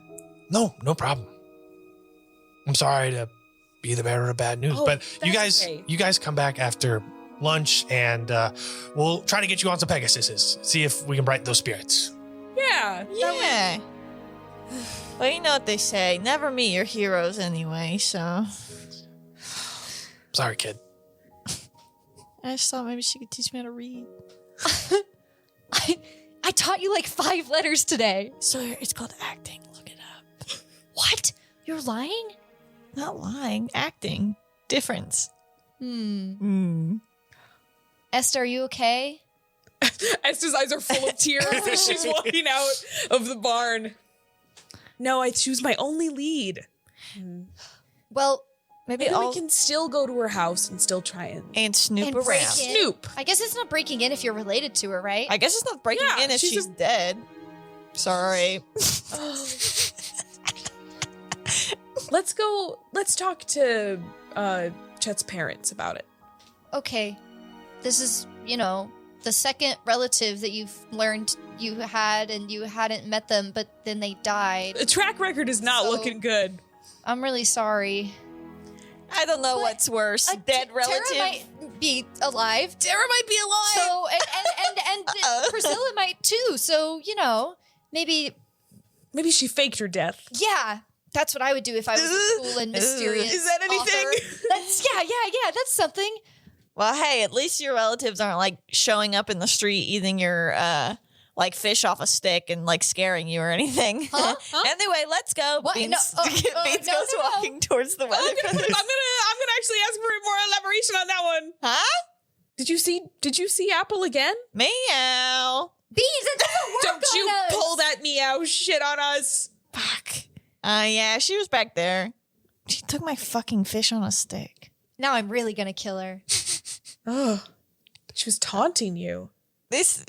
No problem. I'm sorry to be the bearer of bad news, Oh, but you that's guys, okay. you guys come back after lunch, and we'll try to get you on some Pegasuses. See if we can brighten those spirits. Yeah. Yeah. Well, you know what they say. Never meet your heroes anyway, so Sorry, kid. I just thought maybe she could teach me how to read. I taught you like 5 letters today. Sawyer, it's called acting. Look it up. What? You're lying? Not lying. Acting. Difference. Esta, are you okay? Esta's eyes are full of tears as she's walking out of the barn. No, I choose my only lead. Well, Maybe Maybe I'll we can still go to her house and still try and snoop and break around. in. Snoop. I guess it's not breaking in if you're related to her, right? I guess it's not breaking Yeah, in if she's she's dead. Sorry. Let's go. Let's talk to Chet's parents about it. Okay. This is, the second relative that you've learned you had and you hadn't met them, but then they died. The track record is not So- looking good. I'm really sorry. I don't know But what's worse, dead relative. Tara might be alive. Tara might be alive. So, and Priscilla might too. So, maybe, Maybe she faked her death. yeah. That's what I would do if I was a cool and mysterious Is that anything? author. That's, yeah. That's something. Well, hey, at least your relatives aren't like showing up in the street eating your like fish off a stick and like scaring you or anything. Huh? Anyway, let's go. What? Beans, No, Beans no, goes no, no. walking towards the weather. I'm gonna actually ask for more elaboration on that one. Huh? Did you see Apple again? Meow. Beans, it doesn't work Don't you on us. pull that meow shit on us. Fuck. Yeah, she was back there. She took my fucking fish on a stick. Now I'm really gonna kill her. Oh, she was taunting you. This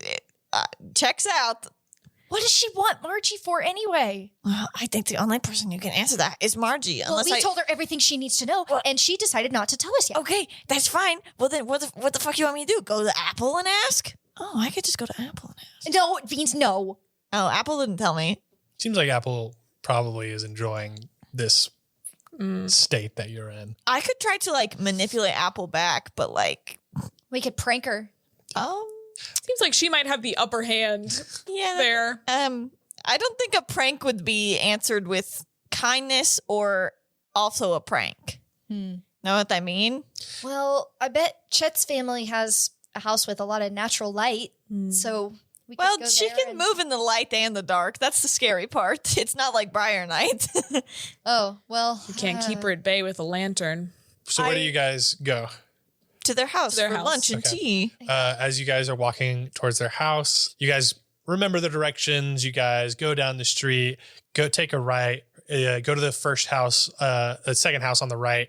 checks out. What does she want Margie for anyway? Well, I think the only person who can answer that is Margie. Well, Unless we told her everything she needs to know, and she decided not to tell us yet. Okay, that's fine. Well, then what the fuck you want me to do? Go to Apple and ask? Oh, I could just go to Apple and ask. No, Beans, no. Oh, Apple didn't tell me. Seems like Apple probably is enjoying this state that you're in. I could try to like manipulate Apple back, but like, We could prank her. Seems like she might have the upper hand yeah, there. I don't think a prank would be answered with kindness or also a prank. Know what I mean? Well, I bet Chet's family has a house with a lot of natural light, so we could Well, go she there can and- move in the light and the dark. That's the scary part. It's not like Briar Night. Oh, well. You can't keep her at bay with a lantern. So where do you guys go? To their house Their for house. lunch and Okay. tea. As you guys are walking towards their house, you guys remember the directions. You guys go down the street, go take a right, go to the first house, the second house on the right.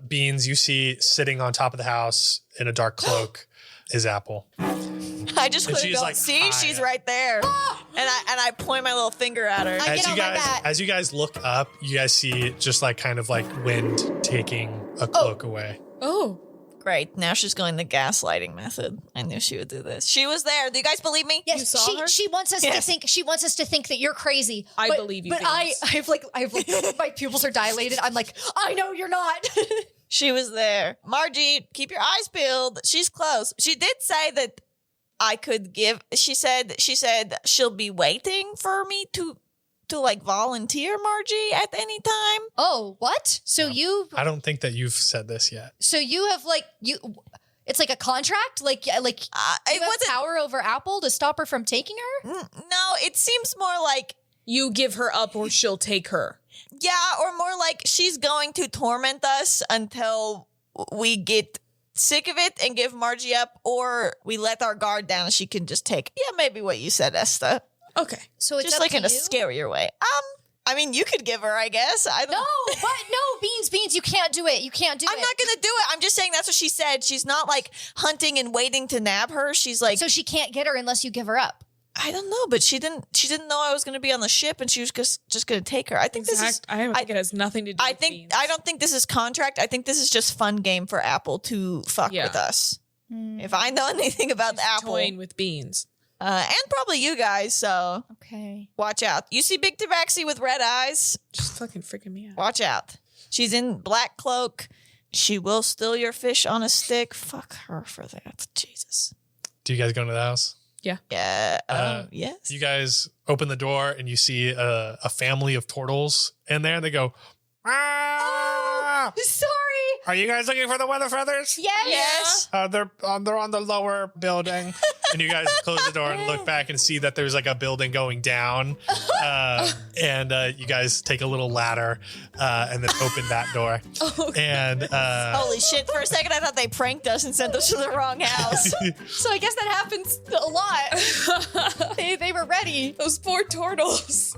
Beans, you see sitting on top of the house in a dark cloak is Apple. I just And couldn't she's go. like, See, "Hi." she's right there, and I point my little finger at her. I- Get on my back. As you guys look up, you guys see just like kind of like wind taking a cloak away. Oh, Great. Now she's going the gaslighting method. I knew she would do this. She was there. Do you guys believe me? You Yes, saw her? she wants us to Yes. think. She wants us to think that you're crazy. I But- believe you, But I Beans. have like my pupils are dilated. I'm like, I know you're not. She was there. Margie, keep your eyes peeled. She's close. She did say that I could give. She said she'll be waiting for me to like volunteer, Margie, at any time. Oh, what? So you I don't think that you've said this yet. have like you. It's like a contract. Like you It have wasn't. power over Apple to stop her from taking her. No, it seems more like you give her up or she'll take her. yeah, or more like she's going to torment us until we get sick of it and give Margie up, or we let our guard down and she can just take. Yeah, maybe what you said, Esta. Okay. So it's Just up like to in a you? scarier way. I mean, you could give her, I guess. I don't. No, but no, Beans, you can't do it. You can't do I'm it. not gonna do it. I'm just saying that's what she said. She's not like hunting and waiting to nab her. She's like, So she can't get her unless you give her up. I don't know, but she didn't know I was gonna be on the ship, and she was just gonna take her. I think this is. I think it has nothing to do with Beans. I don't think this is contract. I think this is just fun game for Apple to fuck Yeah. with us. If I know anything about Apple, toying with Beans. and probably you guys, so Okay. watch out. You see Big Tabaxi with red eyes? Just fucking freaking me out. Watch out. She's in black cloak. She will steal your fish on a stick. Fuck her for that. Jesus. Do you guys go into the house? Yeah. Yeah. Uh, Yes. You guys open the door and you see a family of turtles in there, and they go, "Ah! Sorry. Are you guys looking for the weather feathers? Yes. Yes. They're on the lower building. And you guys close the door and look back and see that there's like a building going down. And you guys take a little ladder and then open that door. And Holy shit, for a second I thought they pranked us and sent us to the wrong house. So I guess that happens a lot. they were ready. Those poor turtles.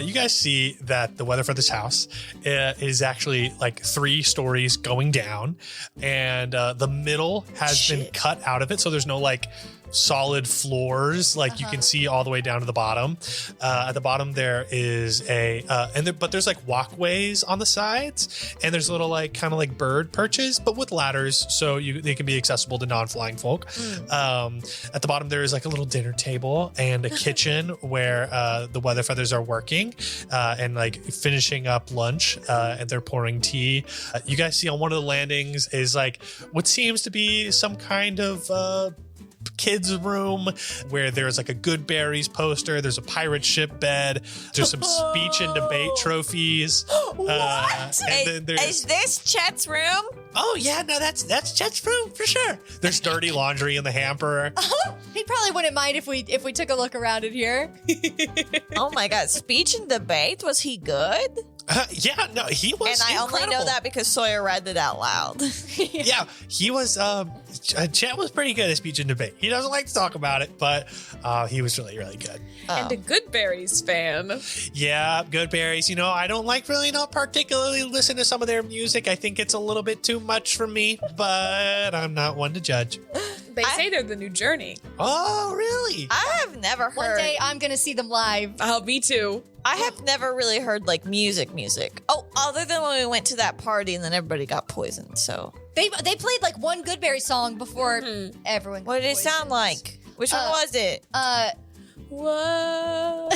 you guys see that the Weatherfeather's house is actually like 3 stories going down, and the middle has been cut out of it, so there's no like solid floors like you can see all the way down to the bottom. At the bottom there is but there's like walkways on the sides, and there's little like kind of like bird perches, but with ladders, so they can be accessible to non-flying folk. At the bottom there is like a little dinner table and a kitchen where the Weatherfeathers are working and like finishing up lunch, and they're pouring tea. You guys see on one of the landings is like what seems to be some kind of kids room where there's like a Good Berries poster, there's a pirate ship bed, there's some speech and debate trophies. What? And then Is this Chet's room? oh yeah, no, that's Chet's room for sure. There's dirty laundry in the hamper. He probably wouldn't mind if we took a look around in here. Oh my god, speech and debate, was he good? Yeah, no, he was And I only know incredible. that because Sawyer read it out loud. Yeah, he was. Chet was pretty good at speech and debate. He doesn't like to talk about it, but he was really, really good. And a Good Berries fan. Yeah, Good Berries. You know, I don't not particularly listen to some of their music. I think it's a little bit too much for me, but I'm not one to judge. They say they're the new Journey. Oh, really? I have never heard. One day I'm gonna see them live. Oh, me too. I have never really heard like music. Oh, other than when we went to that party and then everybody got poisoned. So They played like one Goodberry song before everyone. what did it sound like? Which one was it? Whoa.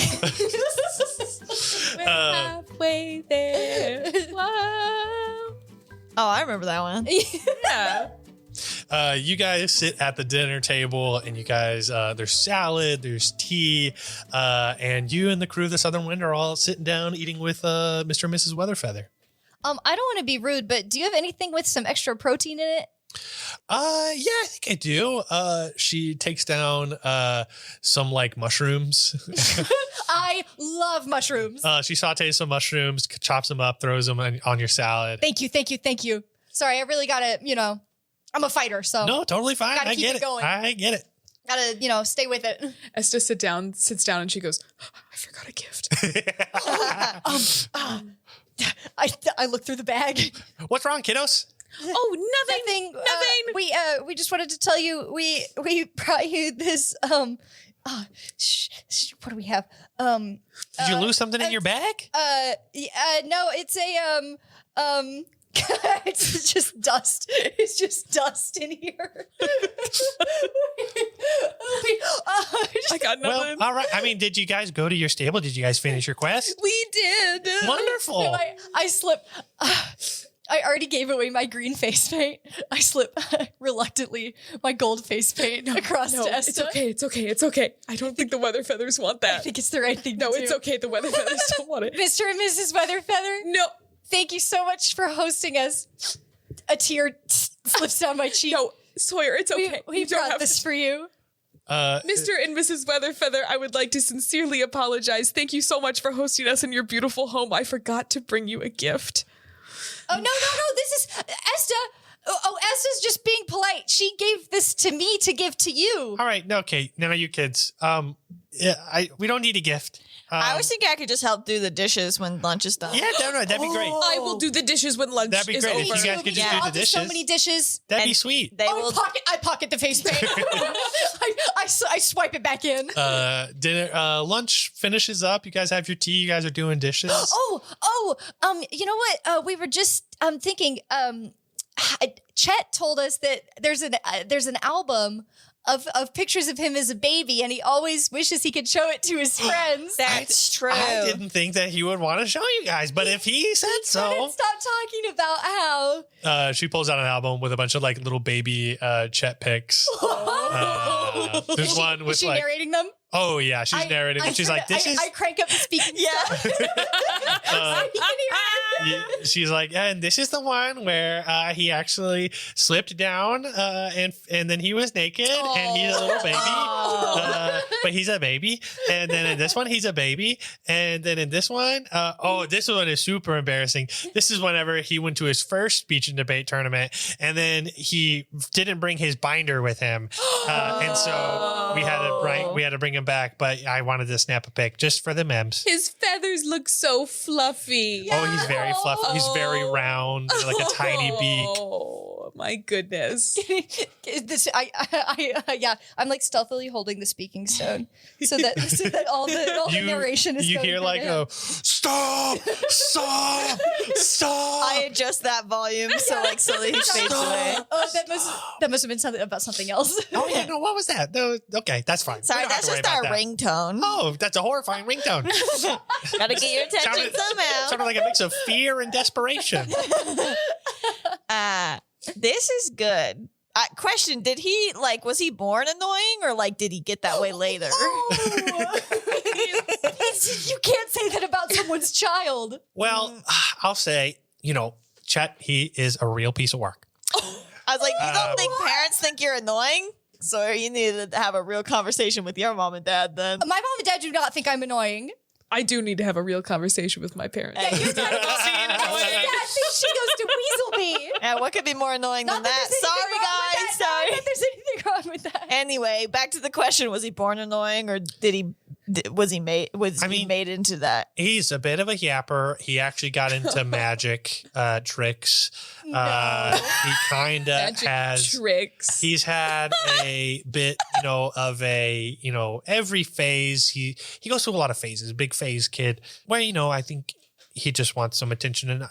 We're halfway there. Whoa. Oh, I remember that one. Yeah. You guys sit at the dinner table, and you guys, there's salad, there's tea, and you and the crew of the Southern Wind are all sitting down eating with Mr. and Mrs. Weatherfeather. I don't want to be rude, but do you have anything with some extra protein in it? Yeah, I think I do. She takes down some like mushrooms. I love mushrooms. She sautés some mushrooms, chops them up, throws them on your salad. Thank you. Sorry, I really gotta, I'm a fighter, so No, totally fine. Gotta I keep get it going. I get it. gotta, stay with it. Esta sits down and she goes, I forgot a gift. I looked through the bag. What's wrong, kiddos? Oh, nothing. Nothing. We just wanted to tell you we brought you this what do we have? Did you lose something in your bag? No, it's a it's just dust. It's just dust in here. I got Well, nothing. all right. I mean, did you guys go to your stable? Did you guys finish your quest? We did. Wonderful. I slipped. I already gave away my green face paint. I slip reluctantly my gold face paint across to Esta. It's okay. I don't think the Weatherfeathers want I that. think it's the right thing to No, do. it's okay. The Weatherfeathers don't want it. Mr. and Mrs. Weatherfeather, No, thank you so much for hosting us. A tear slips down my cheek. no, Sawyer, it's okay. We You don't brought have this to. for you. Mr. and Mrs. Weatherfeather, I would like to sincerely apologize. Thank you so much for hosting us in your beautiful home. I forgot to bring you a gift. Oh, no. This is Esta. Oh, Esta's just being polite. She gave this to me to give to you. All right. No, okay. Now, you kids. We don't need a gift. I was thinking I could just help do the dishes when lunch is done. Yeah, that'd be great. I will do the dishes when lunch That'd be is great over. if you guys could just Yeah. do I'll the do so dishes. many dishes. That'd be And sweet. They I will. pocket the face paint. I swipe it back in. Dinner, lunch finishes up. You guys have your tea. You guys are doing dishes. You know what? We were just thinking. Chet told us that there's an album of pictures of him as a baby, and he always wishes he could show it to his friends. That's true. I didn't think that he would want to show you guys, but if he said Couldn't so. stop talking about how. She pulls out an album with a bunch of like little baby Chet pics. There's one Is with she like, narrating them? oh yeah, she's narrating. And she's like, this is. I crank up the speaking. Yeah. You can hear She's like, and this is the one where he actually slipped down and then he was naked and he's a little baby. But he's a baby. And then in this one, he's a baby. And then in this one, this one is super embarrassing. This is whenever he went to his first speech and debate tournament and then he didn't bring his binder with him. And so we had to bring him back. But I wanted to snap a pic just for the memes. His feathers look so fluffy. Oh, he's very fluffy. He's very round, like a tiny beak. Oh my goodness. I'm like stealthily holding the speaking stone so that all the narration is. You going hear through like to him. a stop. I adjust that volume so like slowly he fades away. Oh, that must have been something about something else. Oh yeah, no, what was that? No, okay, that's fine. Sorry, We don't have that's to worry just our about that. ringtone. Oh, that's a horrifying ringtone. Gotta get your attention somehow. Sounded like a mix of fear and desperation. This is good. Question: did he was he born annoying or did he get that way later? You can't say that about someone's child. Well, I'll say, Chet, he is a real piece of work. I was like, you don't think parents think you're annoying? So you need to have a real conversation with your mom and dad then. My mom and dad do not think I'm annoying. I do need to have a real conversation with my parents. Hey, You're talking about being Dad annoying. thinks she goes to weasel me. Yeah, what could be more annoying than that? Sorry, guys. Sorry. Not that there's anything wrong with that. Anyway, back to the question: was he born annoying, or was he made into that? He's a bit of a yapper. He actually got into magic tricks. He kind of has tricks. He's had a bit, of a, every phase. He goes through a lot of phases. Big phase kid. Where I think he just wants some attention, and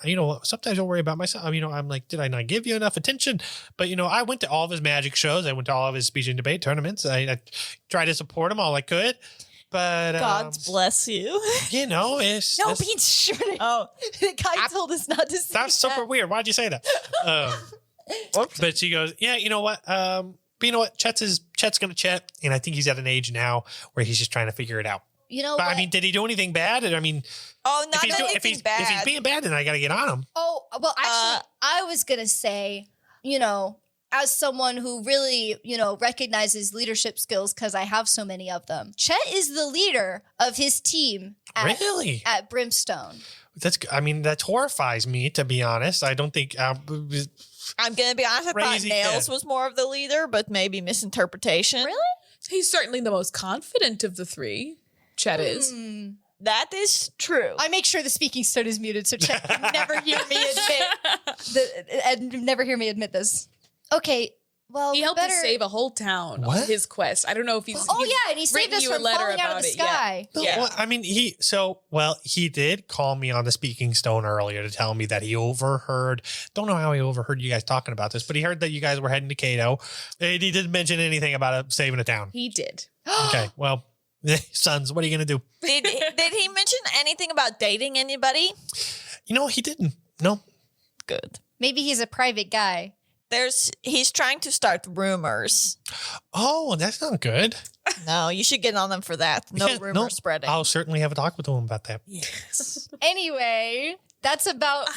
sometimes I worry about myself. I'm like, did I not give you enough attention? But I went to all of his magic shows. I went to all of his speech and debate tournaments. I tried to support him all I could. But God bless you. It's No, Beans shouldn't. Oh, The guy told us not to say that's super weird. Why'd you say that? But she goes, yeah, you know what? But you know what? Chet's gonna Chet, and I think he's at an age now where he's just trying to figure it out. But But did he do anything bad? not anything if he's bad. being bad, then I gotta get on him. Oh, well, actually, I was going to say, as someone who really, recognizes leadership skills because I have so many of them, Chet is the leader of his team Really? at Brimstone. That horrifies me, to be honest. I don't think. I'm gonna be honest. I thought Crazy Nails kid. was more of the leader, but maybe misinterpretation. Really? He's certainly the most confident of the three. Chet is. That is true. I make sure the speaking stone is muted so Chet can never hear me admit this. Okay, well, He helped us save a whole town What? on his quest. I don't know if he's. Oh he's yeah, and he saved written us you a from letter falling out of about the it, yeah. sky. Yeah. He did call me on the speaking stone earlier to tell me that he overheard. Don't know how he overheard you guys talking about this, but he heard that you guys were heading to Cato. And he didn't mention anything about saving a town. He did. Okay, well, sons, what are you gonna do? Did he mention anything about dating anybody? He didn't. No. Good. Maybe he's a private guy. He's trying to start rumors. Oh, that's not good. No, you should get on them for that. No Yeah, rumor spreading. I'll certainly have a talk with him about that. Anyway, that's about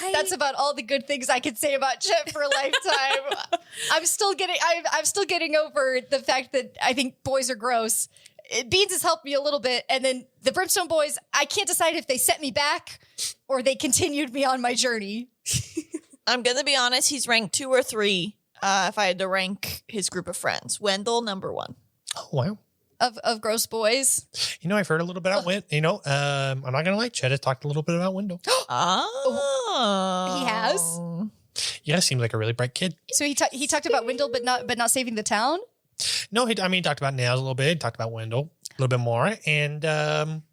all the good things I could say about Chet for a lifetime. I'm still getting over the fact that I think boys are gross. Beans has helped me a little bit, and then the Brimstone boys, I can't decide if they set me back or they continued me on my journey. I'm going to be honest. He's ranked 2 or 3 if I had to rank his group of friends. Wendell, number 1. Oh, wow. Of gross boys. I've heard a little bit about Wendell. I'm not going to lie. Chet has talked a little bit about Wendell. Oh. He has? Yeah, seems like a really bright kid. So he talked about Wendell, but not saving the town. No, he talked about Nails a little bit. He talked about Wendell a little bit more. And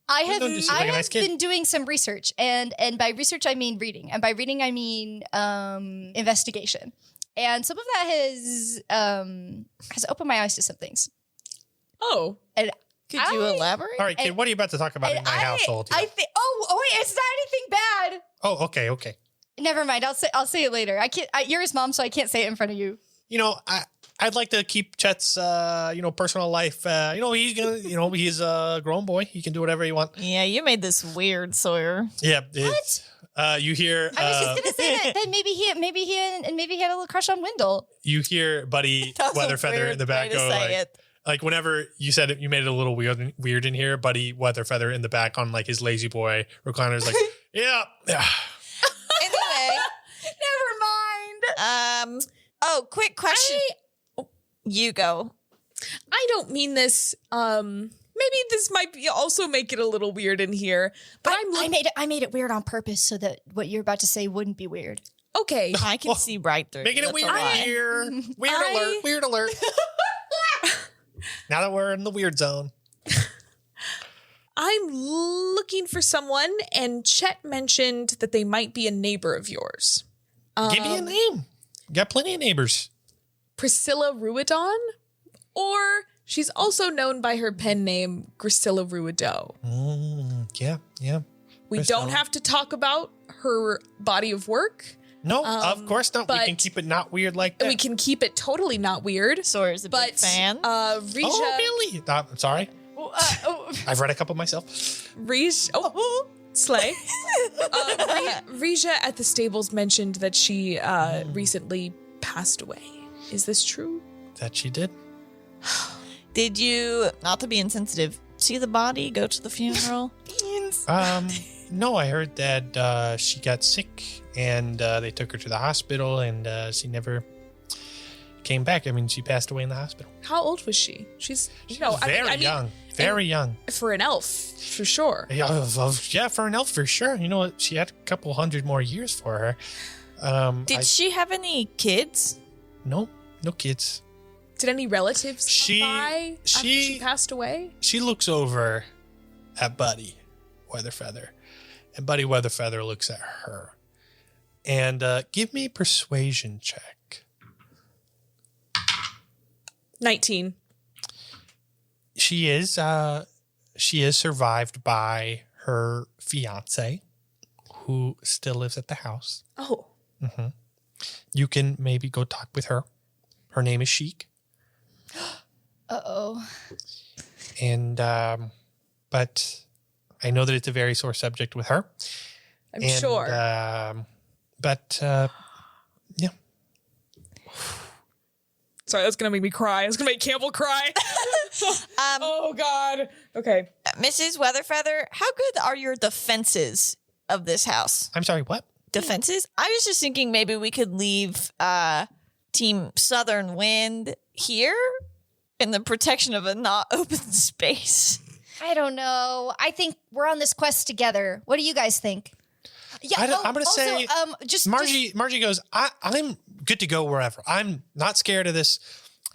I have seems like a nice kid. been doing some research, and by research I mean reading, and by reading I mean investigation, and some of that has opened my eyes to some things. Oh. And Could you elaborate? all right, kid, what are you about to talk about in my household? I think. Oh wait, it's not anything bad. Oh, okay. Never mind. I'll say it later. I can't. You're his mom, so I can't say it in front of you. I'd like to keep Chet's, personal life. He's gonna, he's a grown boy. He can do whatever he wants. Yeah, you made this weird, Sawyer. Yeah. You hear. I was just gonna say that maybe he had a little crush on Wendell. You hear Buddy That was a Weatherfeather weird in the back way to go say it. like whenever you said it, you made it a little weird in here. Buddy Weatherfeather in the back on like his lazy boy recliner is like, yeah. Anyway. Never mind. Oh, quick question. You go. I don't mean this. Maybe this might be also make it a little weird in here. But I made it weird on purpose so that what you're about to say wouldn't be weird. okay. I can see right through. Making it That's a weird lie. here. Weird alert. Now that we're in the weird zone. I'm looking for someone, and Chet mentioned that they might be a neighbor of yours. Give me a name. Got plenty of neighbors. Priscilla Ruidon? Or she's also known by her pen name, Grisilla Ruido. Yeah. We Priscilla. don't have to talk about her body of work. No, of course not. We but- can keep it not weird like that. We can keep it totally not weird. Sawyer's a But big fan. Risha, Oh, really? I'm sorry. I've read a couple myself. Slay. Risha at the stables mentioned that she recently passed away. Is this true? That she did. Did you, not to be insensitive, see the body, go to the funeral? No, I heard that she got sick and they took her to the hospital and she never came back. I mean, she passed away in the hospital. How old was she? She's Very young. Very young. For an elf, for sure. Yeah, for an elf, for sure. You know what? She had a couple hundred more years for her. Did she have any kids? No kids. Did any relatives She- come by after she- she passed away? She looks over at Buddy Weatherfeather, and Buddy Weatherfeather looks at her. And give me a persuasion check. 19. She is survived by her fiance, who still lives at the house. Oh. You can maybe go talk with her. Her name is Chic. Uh-oh. And but I know that it's a very sore subject with her. I'm And, sure. But yeah. Sorry, that's going to make me cry. It's going to make Campbell cry. Oh, God. Okay. Mrs. Weatherfeather, how good are your defenses of this house? I'm sorry, what? Defenses? I was just thinking maybe we could leave Team Southern Wind here in the protection of a not open space. I don't know. I think we're on this quest together. What do you guys think? Yeah, I'm going to say, just Margie goes, I'm good to go wherever. I'm not scared of this.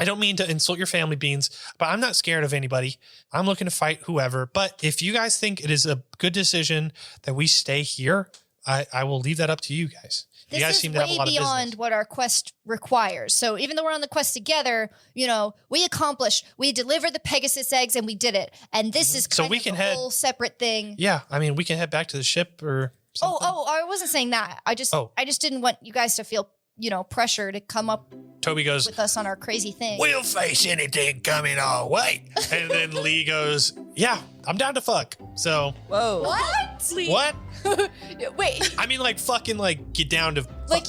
I don't mean to insult your family, Beans, but I'm not scared of anybody. I'm looking to fight whoever. But if you guys think it is a good decision that we stay here, I will leave that up to you guys. You This guys is seem to have a way lot of beyond business. what our quest requires. So even though we're on the quest together, we accomplished. We delivered the Pegasus eggs and we did it. And this is So kind we of can a head- whole separate thing. Yeah, I mean, we can head back to the ship or something. Oh, I wasn't saying that. I just didn't want you guys to feel, pressure to come up Toby goes, with us on our crazy thing. We'll face anything coming our way. and then Lee goes, yeah, I'm down to fuck. So Whoa. What? what? Wait, I mean, like fucking like get down to like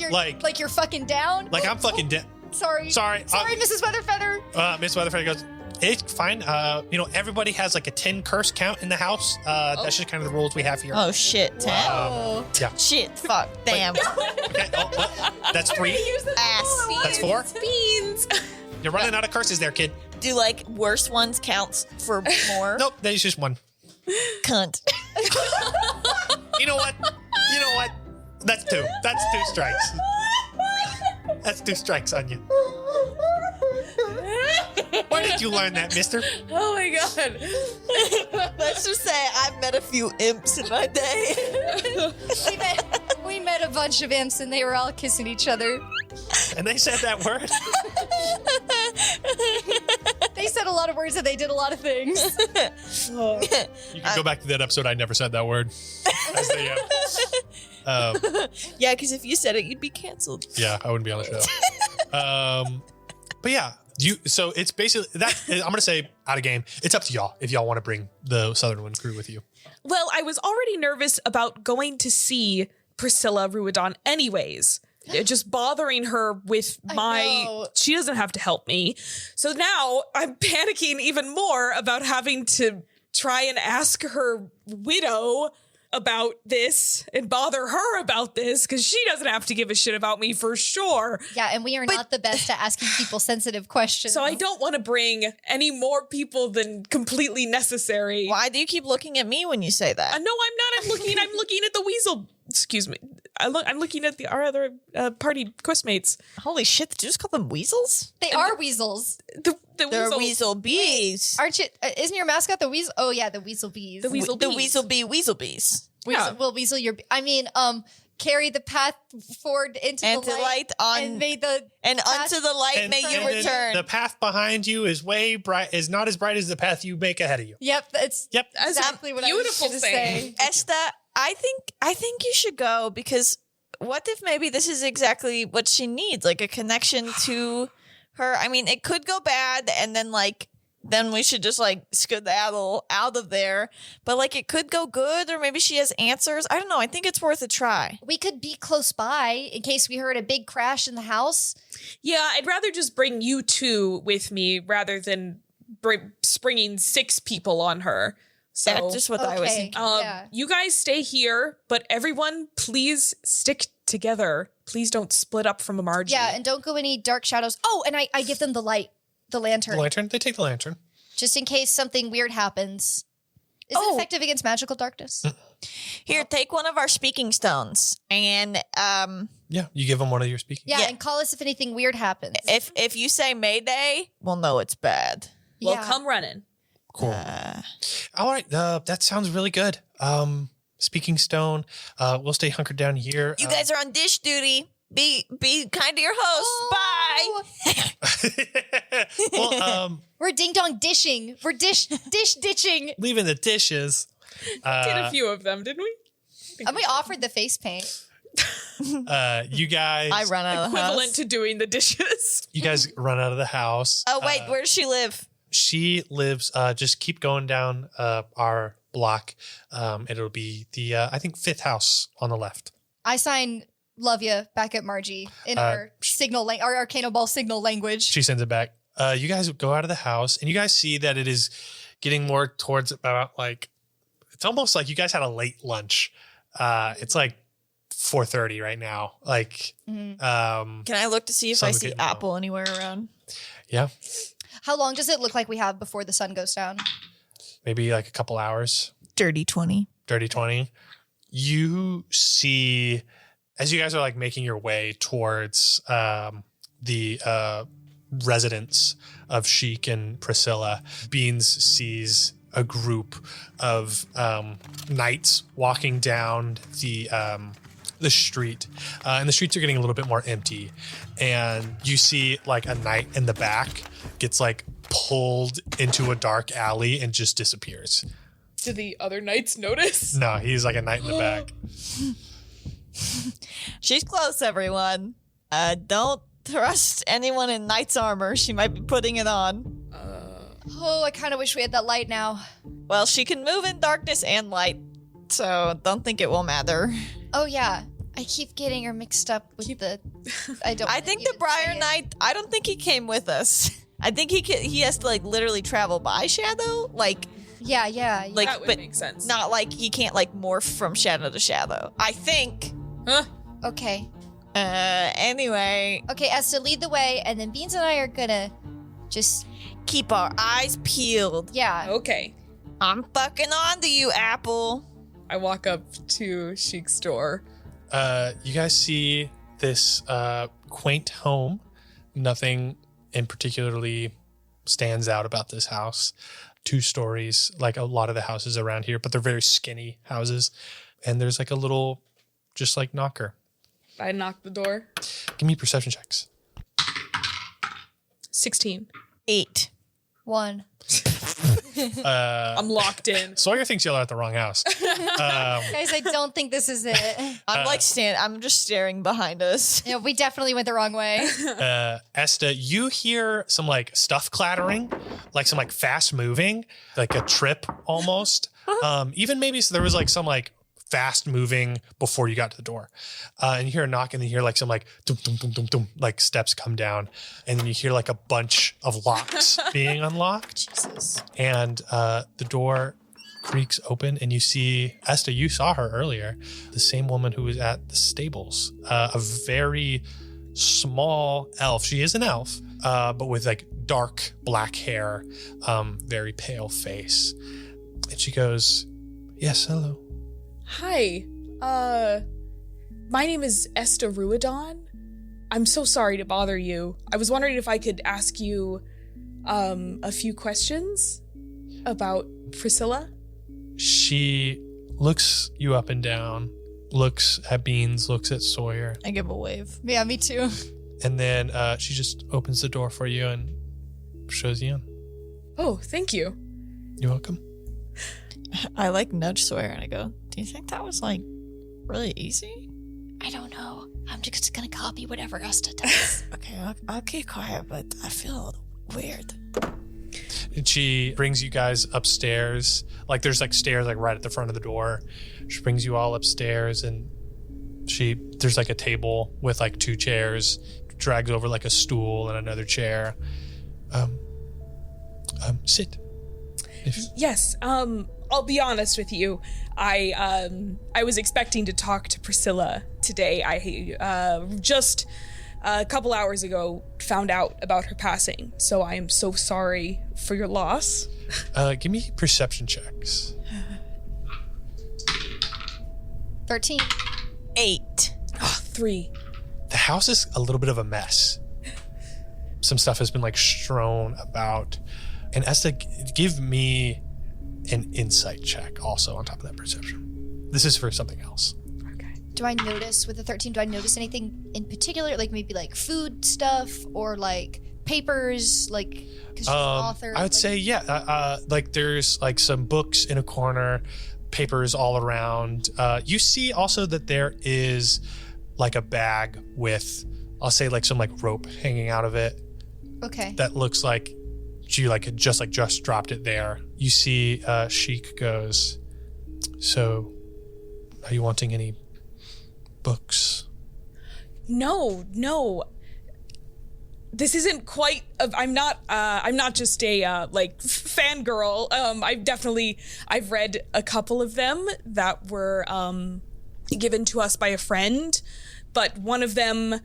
you're fucking down? like I'm fucking down. Sorry, Sorry. Mrs. Weatherfeather. Miss Weatherfeather goes, it's fine. Everybody has like a 10 curse count in the house. That's just kind of the rules we have here. Oh, shit. 10? Oh, Yeah. Shit. Fuck. Damn. Okay. Oh, what? That's 3. Ass. That's 4. Beans. You're running out of curses there, kid. Do like worse ones counts for more? Nope, there's just 1. Cunt. You know what? That's 2. That's 2 strikes. That's 2 strikes on you. Where did you learn that, mister? Oh, my God. Let's just say I've met a few imps in my day. we met a bunch of imps and they were all kissing each other. And they said that word? They said a lot of words and they did a lot of things. You can go back to that episode. I never said that word. As they, Yeah, because if you said it, you'd be canceled. yeah, I wouldn't be on the show. But yeah, so it's basically that. I'm going to say out of game. It's up to y'all if y'all want to bring the Southern Wind crew with you. Well, I was already nervous about going to see Priscilla Ruidon anyways. Just bothering her with she doesn't have to help me. So now I'm panicking even more about having to try and ask her widow about this and bother her about this because she doesn't have to give a shit about me for sure. Yeah, and we are not the best at asking people sensitive questions. So I don't want to bring any more people than completely necessary. Why do you keep looking at me when you say that? No, I'm not. I'm looking at the weasel. Excuse me. I'm looking at our other party questmates. Holy shit, did you just call them weasels? They are weasels. They're weasel bees. Aren't you? Isn't your mascot the weasel? Oh yeah, the weasel bees. The weasel bees. The weasel bee weasel bees. Weasel, will weasel your. Carry the path forward into the light and may the and path, unto the light may you return. The path behind you is way bright. Is not as bright as the path you make ahead of you. Yep, that's exactly what I was going to say. Esta, I think you should go because what if maybe this is exactly what she needs, like a connection to her. I mean, it could go bad, and then we should just skedaddle out of there. But it could go good, or maybe she has answers. I don't know. I think it's worth a try. We could be close by in case we heard a big crash in the house. Yeah, I'd rather just bring you two with me rather than springing 6 people on her. So that's just what I was thinking. You guys stay here, but everyone, please stick together. Please don't split up from a Margie. Yeah, and don't go any dark shadows. Oh, and I give them the light. The lantern. The lantern? They take the lantern. Just in case something weird happens. Is it effective against magical darkness? Here, take one of our speaking stones. And yeah, you give them one of your speaking. Yeah, and call us if anything weird happens. If you say Mayday, we'll know it's bad. Well, come running. Cool. All right. That sounds really good. Speaking stone. We'll stay hunkered down here. You guys are on dish duty. Be kind to your host. Bye. Well, we're ding dong dishing. We're dish ditching. leaving the dishes. Did a few of them, didn't we? And we offered the face paint. You guys. I run out of the house. Equivalent to doing the dishes. You guys run out of the house. Oh wait, where does she live? She lives. Just keep going down our block. It'll be the I think 5th house on the left. I sign love you back at Margie in our signal our Arcana Ball signal language. She sends it back. You guys go out of the house and you guys see that it is getting more towards about it's almost like you guys had a late lunch. It's 4:30 right now. Can I look to see if I see Apple anywhere around? Yeah. How long does it look like we have before the sun goes down? Maybe a couple hours. Dirty 20. Dirty 20. You see, as you guys are making your way towards the residence of Sheik and Priscilla, Beans sees a group of knights walking down the street, and the streets are getting a little bit more empty. And you see a knight in the back gets pulled into a dark alley and just disappears. Did the other knights notice? No, he's a knight in the back. She's close, everyone. Don't trust anyone in knight's armor. She might be putting it on. Oh, I kind of wish we had that light now. Well, she can move in darkness and light, so don't think it will matter. Oh yeah, I keep getting her mixed up with the. I think the Briar Knight. I don't think he came with us. I think he has to literally travel by Shadow. Yeah. That would make sense. Not he can't morph from shadow to shadow. I think. Huh? Okay. Anyway. Okay, Esta, lead the way, and then Beans and I are gonna just keep our eyes peeled. Yeah. Okay. I'm fucking on to you, Apple. I walk up to Sheik's door. You guys see this quaint home. Nothing in particularly stands out about this house. 2 stories, like a lot of the houses around here, but they're very skinny houses. And there's a little, just knocker. I knock the door. Give me perception checks. 16. 8. 1. I'm locked in. Sawyer thinks y'all are at the wrong house. Guys, I don't think this is it. I'm just staring behind us. Yeah, we definitely went the wrong way. Esta, you hear some stuff clattering, some fast moving, a trip almost. Even maybe there was some fast moving before you got to the door. And you hear a knock, and then you hear like some like dum, dum, dum, dum, dum, like steps come down. And then you hear like a bunch of locks being unlocked. Jesus. And the door creaks open, and you see Esta. You saw her earlier, the same woman who was at the stables, a very small elf. She is an elf, but with like dark black hair, very pale face. And she goes, "Yes, hello." Hi. My name is Esta Ruidon. I'm so sorry to bother you. I was wondering if I could ask you a few questions about Priscilla. She looks you up and down, looks at Beans, looks at Sawyer, I give a wave. Yeah, me too. and then she just opens the door for you and shows you in. Oh, thank you. You're welcome. I like nudge Sawyer and I go, do you think that was like really easy? I don't know. I'm just gonna copy whatever Esta does. Okay, I'll keep quiet, but I feel there's And she brings you guys upstairs. Like there's like stairs like right at the front of the door. She brings you all upstairs, and there's like a table with like 2 chairs, drags over like a stool and another chair. Sit. Yes, I'll be honest with you. I was expecting to talk to Priscilla today. I just a couple hours ago found out about her passing, so I am so sorry for your loss. Give me perception checks. 13. 8. 3. The house is a little bit of a mess. Some stuff has been like strewn about. And Esta, give me an insight check also on top of that perception. This is for something else. Okay. Do I notice with the 13, do I notice anything in particular? Like maybe like food stuff or like papers, like because she's an author? I would say, yeah. Like there's like some books in a corner, papers all around. You see also that there is like a bag with, I'll say like some like rope hanging out of it. Okay. That looks like she like just dropped it there. You see Sheik goes, so are you wanting any books? No. This isn't quite. I'm not just a like fangirl. I've read a couple of them that were given to us by a friend, but one of them.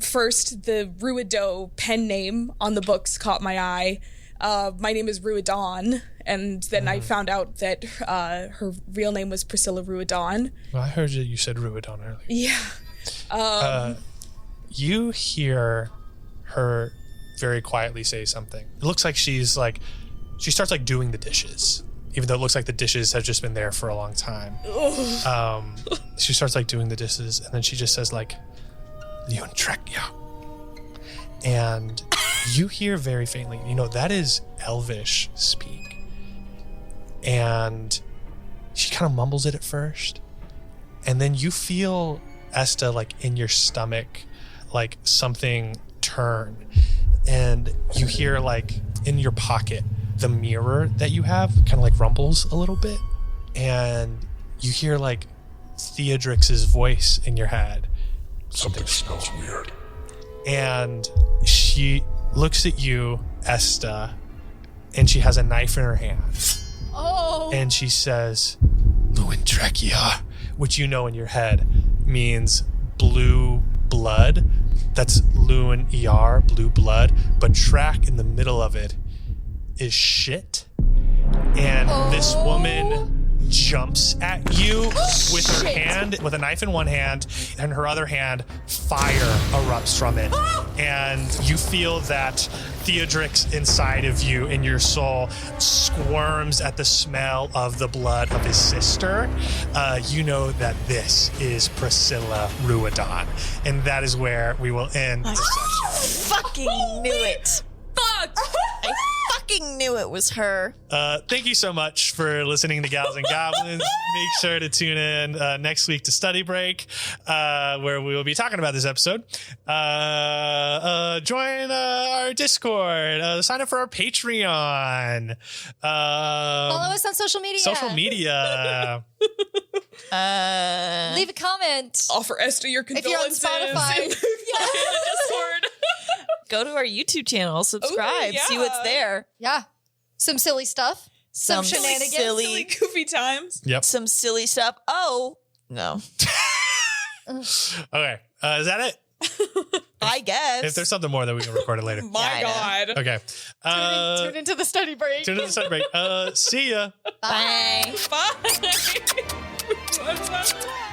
First, the Ruido pen name on the books caught my eye. My name is Ruidon, and then I found out that her real name was Priscilla Ruidon. Well, I heard you said Ruidon earlier. Yeah. You hear her very quietly say something. It looks like she starts like doing the dishes, even though it looks like the dishes have just been there for a long time. She starts like doing the dishes, and then she just says like, "Leontrekia," and you hear very faintly, that is Elvish speak. And she kind of mumbles it at first, and then you feel, Esta, like in your stomach, like something turn, and you hear like in your pocket the mirror that you have kind of like rumbles a little bit, and you hear like Theodrix's voice in your head. Something smells weird. And she looks at you, Esta, and she has a knife in her hand. Oh. And she says, "Luintrekia," which in your head means blue blood. That's Luin ER, blue blood. But track in the middle of it is shit. And this woman jumps at you with her hand, with a knife in one hand, and her other hand, fire erupts from it. And you feel that Theodrix inside of you, in your soul, squirms at the smell of the blood of his sister. You know that this is Priscilla Ruidon. And that is where we will end the session. Fucking knew it. Fuck! I fucking knew it was her. Thank you so much for listening to Gals and Goblins. Make sure to tune in next week to Study Break, where we will be talking about this episode. Join our Discord. Sign up for our Patreon. Follow us on social media. Leave a comment. Offer Esta your If you're on condolences. Spotify. in the Discord. Go to our YouTube channel, subscribe, see what's yeah. there. Yeah. Some silly stuff. Some Some shenanigans. silly- Goofy times. Yep. Some silly stuff. Oh, no. Okay. Is that it? I guess. If there's something more, then we can record it later. My God. Okay. Tune into the study break. Tune in to the study break. See ya. Bye. Bye. Bye.